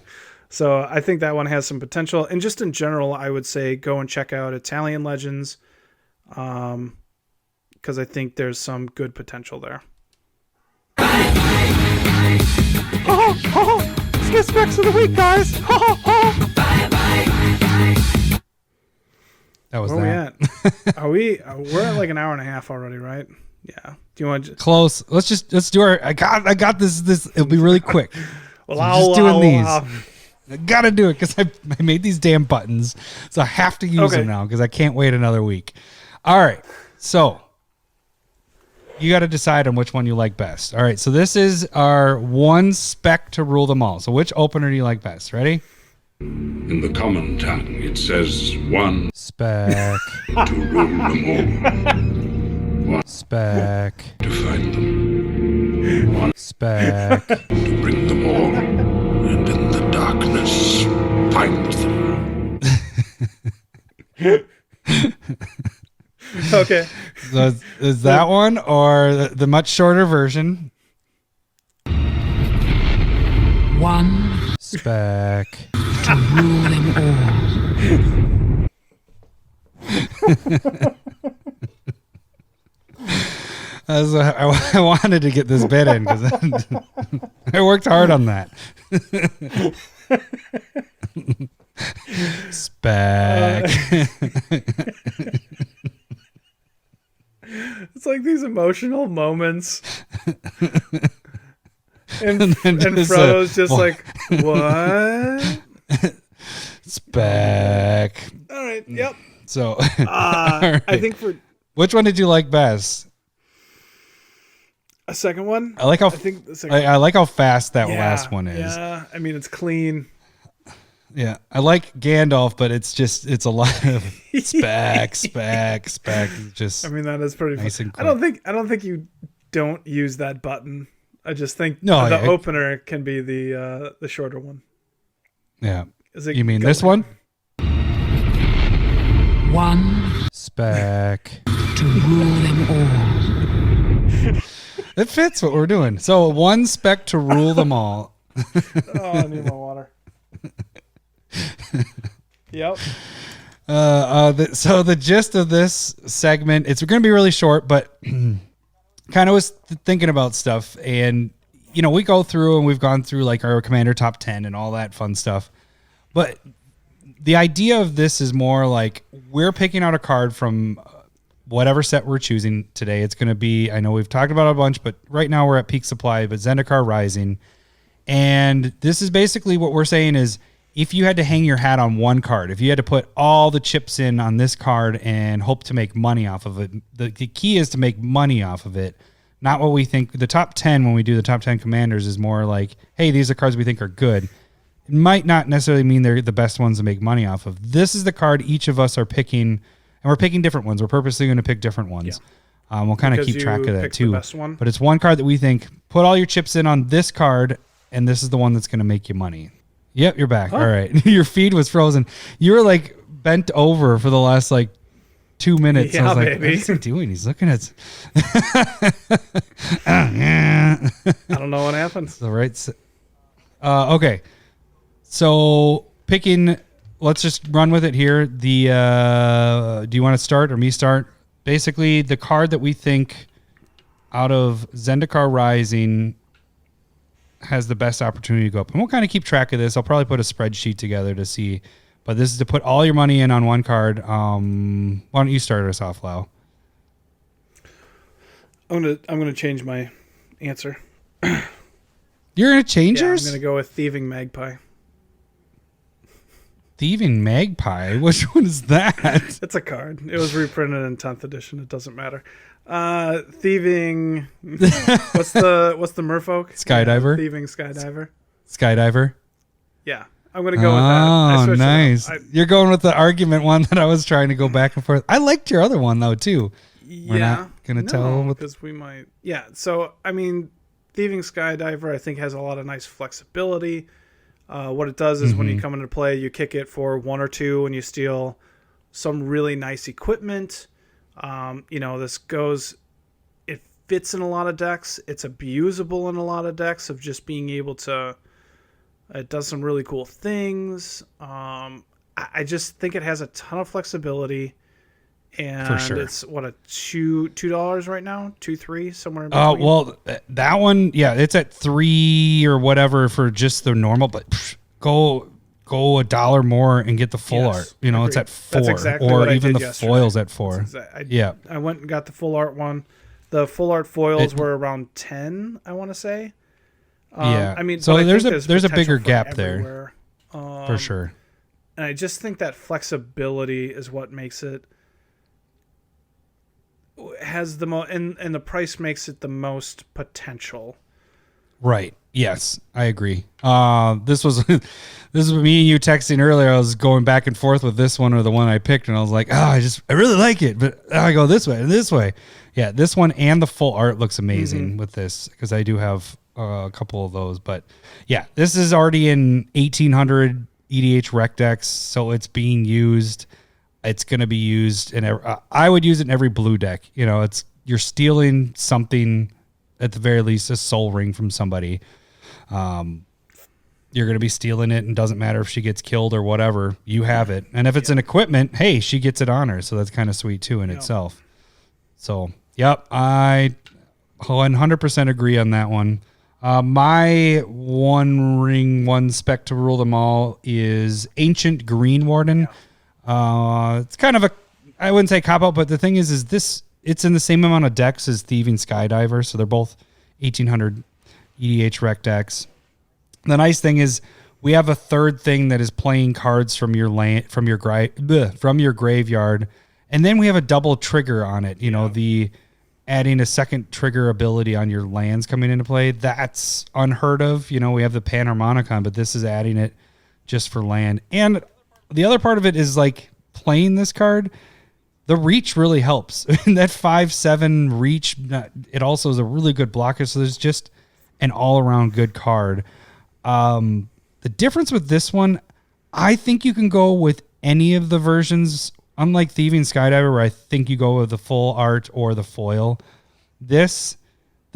So I think that one has some potential. And just in general, I would say go and check out Italian Legends, because I think there's some good potential there.
Smith Specs of the week, guys. That was
Where are we at? We're at like an hour and a half already, right? Yeah. Do you want to
close? Let's do our. I got this. It'll be really quick.
Well,
I'm just doing these. I gotta do it because I made these damn buttons, so I have to use them now because I can't wait another week. All right, so you got to decide on which one you like best. All right, so this is our one spec to rule them all. So which opener do you like best? Ready?
In the common tongue, it says one
spec
to rule them all. One
spec
to find them. One
spec
to bring them all. And in the darkness, find them.
Okay.
So is that one or the much shorter version?
One
spec
to rule them all.
I wanted to get this bit in because I worked hard on that. Spec.
It's like these emotional moments. And Frodo's just like, what?
Spec.
All right, yep.
So
right. I think
which one did you like best?
A second one?
I like how I like how fast that last one is.
Yeah, I mean it's clean.
Yeah, I like Gandalf, but it's a lot of spec. Just
I mean that is pretty
nice
fun.
And
I don't think you don't use that button. I just think
the
opener can be the shorter one.
Yeah. You mean this one?
One
spec
to rule them all.
It fits what we're doing. So one spec to rule them all.
Oh, I need more water. Yep.
So the gist of this segment, it's going to be really short, but kind of was thinking about stuff. And, you know, we go through and we've gone through like our Commander top 10 and all that fun stuff. But the idea of this is more like we're picking out a card from whatever set we're choosing today. It's going to be, I know we've talked about it a bunch, but right now we're at peak supply, but Zendikar Rising. And this is basically what we're saying is if you had to hang your hat on one card, if you had to put all the chips in on this card and hope to make money off of it, the key is to make money off of it. Not what we think. The top 10, when we do the top 10 commanders, is more like, hey, these are cards we think are good. It might not necessarily mean they're the best ones to make money off of. This is the card each of us are picking, and we're picking different ones. We're purposely going to pick different ones. Yeah. We'll kind of keep track of that too. But it's one card that we think, put all your chips in on this card, and this is the one that's going to make you money. Yep, you're back. All right. Your feed was frozen. You were like bent over for the last like 2 minutes.
Yeah,
I was like,
baby.
what is he doing? He's looking at...
I don't know what happened.
The right... okay. So picking... Let's just run with it here. Do you want to start or me start? Basically, the card that we think out of Zendikar Rising has the best opportunity to go up. And we'll kind of keep track of this. I'll probably put a spreadsheet together to see. But this is to put all your money in on one card. Why don't you start us off, Lau?
I'm gonna change my answer.
You're gonna change yours?
I'm gonna go with Thieving Magpie.
Thieving Magpie? Which one is that?
It's a card. It was reprinted in 10th edition. It doesn't matter. Thieving. What's the merfolk?
Skydiver.
Thieving Skydiver.
Skydiver.
Yeah, I'm gonna go with that.
Oh, nice. You're going with the argument one that I was trying to go back and forth. I liked your other one though too. We're not gonna tell
because we might. Yeah. So I mean, Thieving Skydiver I think has a lot of nice flexibility. What it does is when you come into play, you kick it for 1 or 2 and you steal some really nice equipment. This it fits in a lot of decks. It's abusable in a lot of decks of just being able to, it does some really cool things. I just think it has a ton of flexibility. And
for sure.
It's what, $2 right now? 2-3 somewhere in between.
Well, that one, yeah, it's at $3 or whatever for just the normal, but go $1 more and get the full art. It's at $4, or even the foils at $4.
I went and got the full art one. The full art foils were around 10, I want to say. I mean,
so there's a bigger
for
gap
everywhere.
there, for sure.
And I just think that flexibility is what makes it has the most, and the price makes it the most potential. Right.
Yes, I agree. This was me and you texting earlier. I was going back and forth with this one or the one I picked, and I was like, I really like it, but I go this way and this way. Yeah, this one and the full art looks amazing with this because I do have a couple of those. But yeah, this is already in 1,800 EDH rec decks, so it's being used. It's going to be used in I would use it in every blue deck. You're stealing something, at the very least, a soul ring from somebody. You're going to be stealing it, and doesn't matter if she gets killed or whatever, you have it. And if it's an equipment, hey, she gets it on her. So that's kind of sweet too in itself. So, yep, I 100% agree on that one. My one spec to rule them all is Ancient Green Warden. Yeah. It's kind of I wouldn't say cop out, but the thing is this, it's in the same amount of decks as Thieving Skydiver. So they're both 1,800 EDH rec decks. The nice thing is we have a third thing that is playing cards from your from your graveyard. And then we have a double trigger on it. The adding a second trigger ability on your lands coming into play. That's unheard of. We have the Panharmonicon, but this is adding it just for land. And the other part of it is like playing this card. The reach really helps. That 5/7 reach, it also is a really good blocker. So there's just an all-around good card. The difference with this one, I think you can go with any of the versions. Unlike Thieving Skydiver, where I think you go with the full art or the foil. The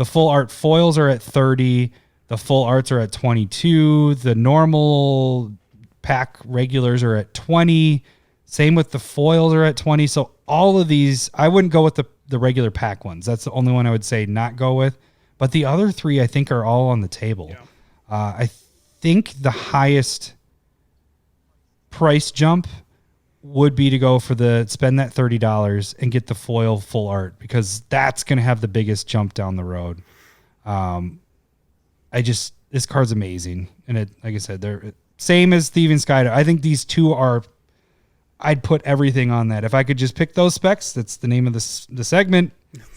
The full art foils are at 30. The full arts are at 22. The normal pack regulars are at 20. Same with the foils are at 20. So all of these, I wouldn't go with the regular pack ones. That's the only one I would say not go with. But the other three, I think, are all on the table.
Yeah.
I think the highest price jump would be to go for spend that $30 and get the foil full art, because that's going to have the biggest jump down the road. This card's amazing. And like I said, they're same as Thieving Skydiver. I think these two I'd put everything on that. If I could just pick those specs, that's the name of the segment,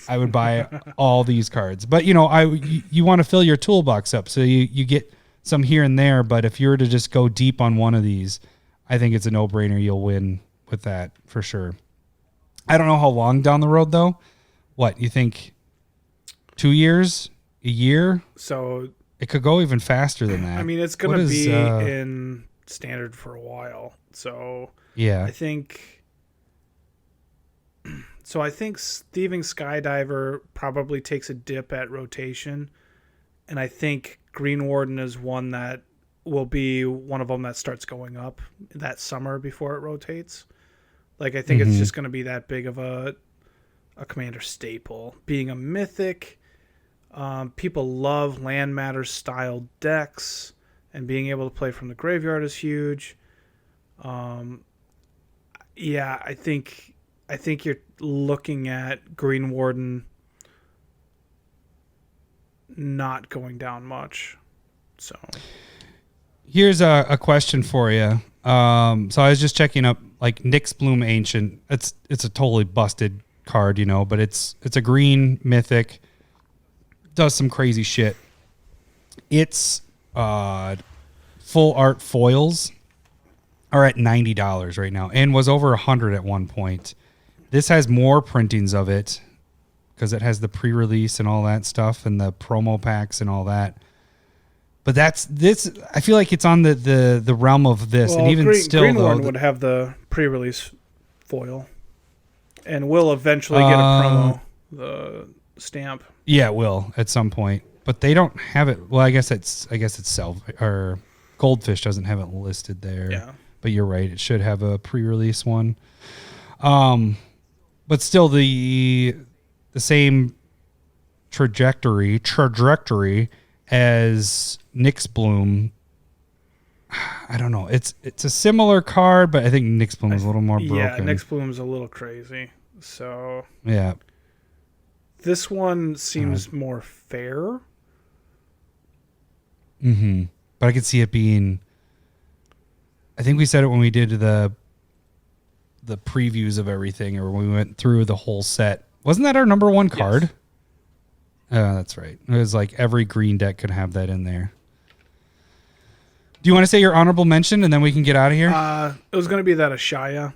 I would buy all these cards. But you want to fill your toolbox up, so you get some here and there. But if you were to just go deep on one of these, I think it's a no-brainer. You'll win with that for sure. I don't know how long down the road though. What you think? 2 years? A year?
So
it could go even faster than that.
I mean, it's going to be in standard for a while. So
yeah,
I think Thieving Skydiver probably takes a dip at rotation, and I think Green Warden is one that will be one of them that starts going up that summer before it rotates. Like, I think it's just going to be that big of a commander staple. Being a mythic, people love land matter style decks, and being able to play from the graveyard is huge. Yeah, I think you're looking at Green Warden not going down much. So
here's a question for you. So I was just checking up, like Nyx Bloom Ancient. It's a totally busted card, but it's a green mythic. Does some crazy shit. Its full art foils are at $90 right now, and was over $100 at one point. This has more printings of it because it has the pre-release and all that stuff, and the promo packs and all that. But this. I feel like it's on the realm of this,
well,
and even
Green Warden would have the pre-release foil, and will eventually get a promo the stamp.
Yeah, it will at some point, but they don't have it. Well, I guess it's or Goldfish doesn't have it listed there.
Yeah.
But you're right; it should have a pre-release one. But still, the same trajectory as Nyx Bloom. I don't know. It's a similar card, but I think Nyx Bloom is a little more broken.
Yeah, Nyx Bloom's a little crazy. So
yeah,
this one seems more fair.
Mm-hmm. But I could see it being. I think we said it when we did the previews of everything, or when we went through the whole set. Wasn't that our number one card? Yes. That's right. It was like every green deck could have that in there. Do you want to say your honorable mention, and then we can get out of here?
It was going to be that Ashaya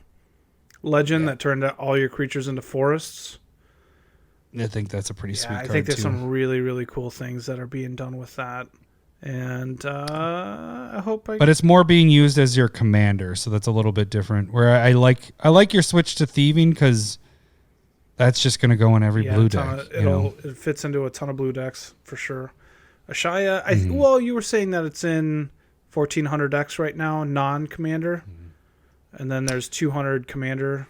legend that turned all your creatures into forests.
I think that's a pretty sweet card,
I think there's
too.
some really, really cool things that are being done with that. And I hope
But it's more being used as your commander, so that's a little bit different. Where I like your switch to thieving, because that's just going to go in every blue deck.
It fits into a ton of blue decks for sure. Ashaya, well, you were saying that it's in 1,400 decks right now, non-commander, and then there's 200 commander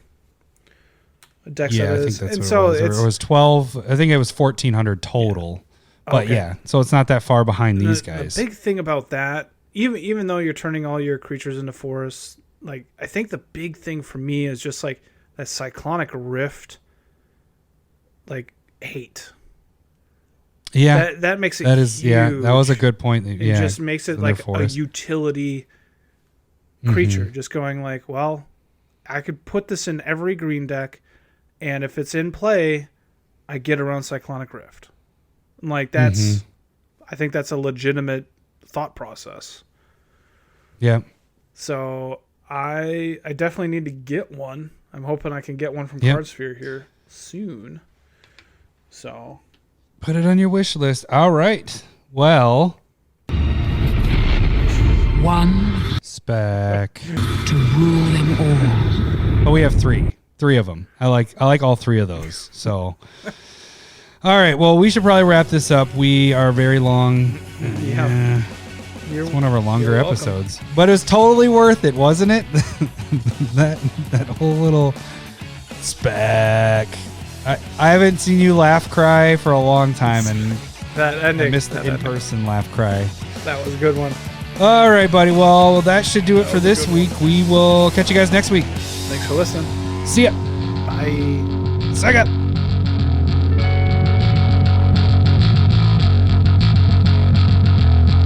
decks.
Yeah, I think that's what it was. It was 12. I think it was 1,400 total. Yeah. But yeah, so it's not that far behind these guys.
The big thing about that, even though you're turning all your creatures into forests, like, I think the big thing for me is just like that Cyclonic Rift, like, hate.
Yeah,
that makes it.
That is
huge.
Yeah, that was a good point.
It just makes it like a utility creature, just going like, well, I could put this in every green deck, and if it's in play, I get around Cyclonic Rift. Like, that's, I think that's a legitimate thought process.
Yeah.
So I definitely need to get one. I'm hoping I can get one from Cardsphere here soon. So
put it on your wish list. All right. Well,
one
spec
to rule them all.
Oh, we have three of them. I like all three of those. So All right. Well, we should probably wrap this up. We are very long.
Yeah.
It's one of our longer
you're welcome.
episodes, but it was totally worth it, wasn't it? that whole little spec. I haven't seen you laugh cry for a long time, and
That ending.
I missed the
that ending.
in-person laugh cry.
That was a good one.
All right, buddy. Well, that should do it for
was a
this
good
week. We will catch you guys next week.
Thanks for listening.
See ya.
Bye.
Second.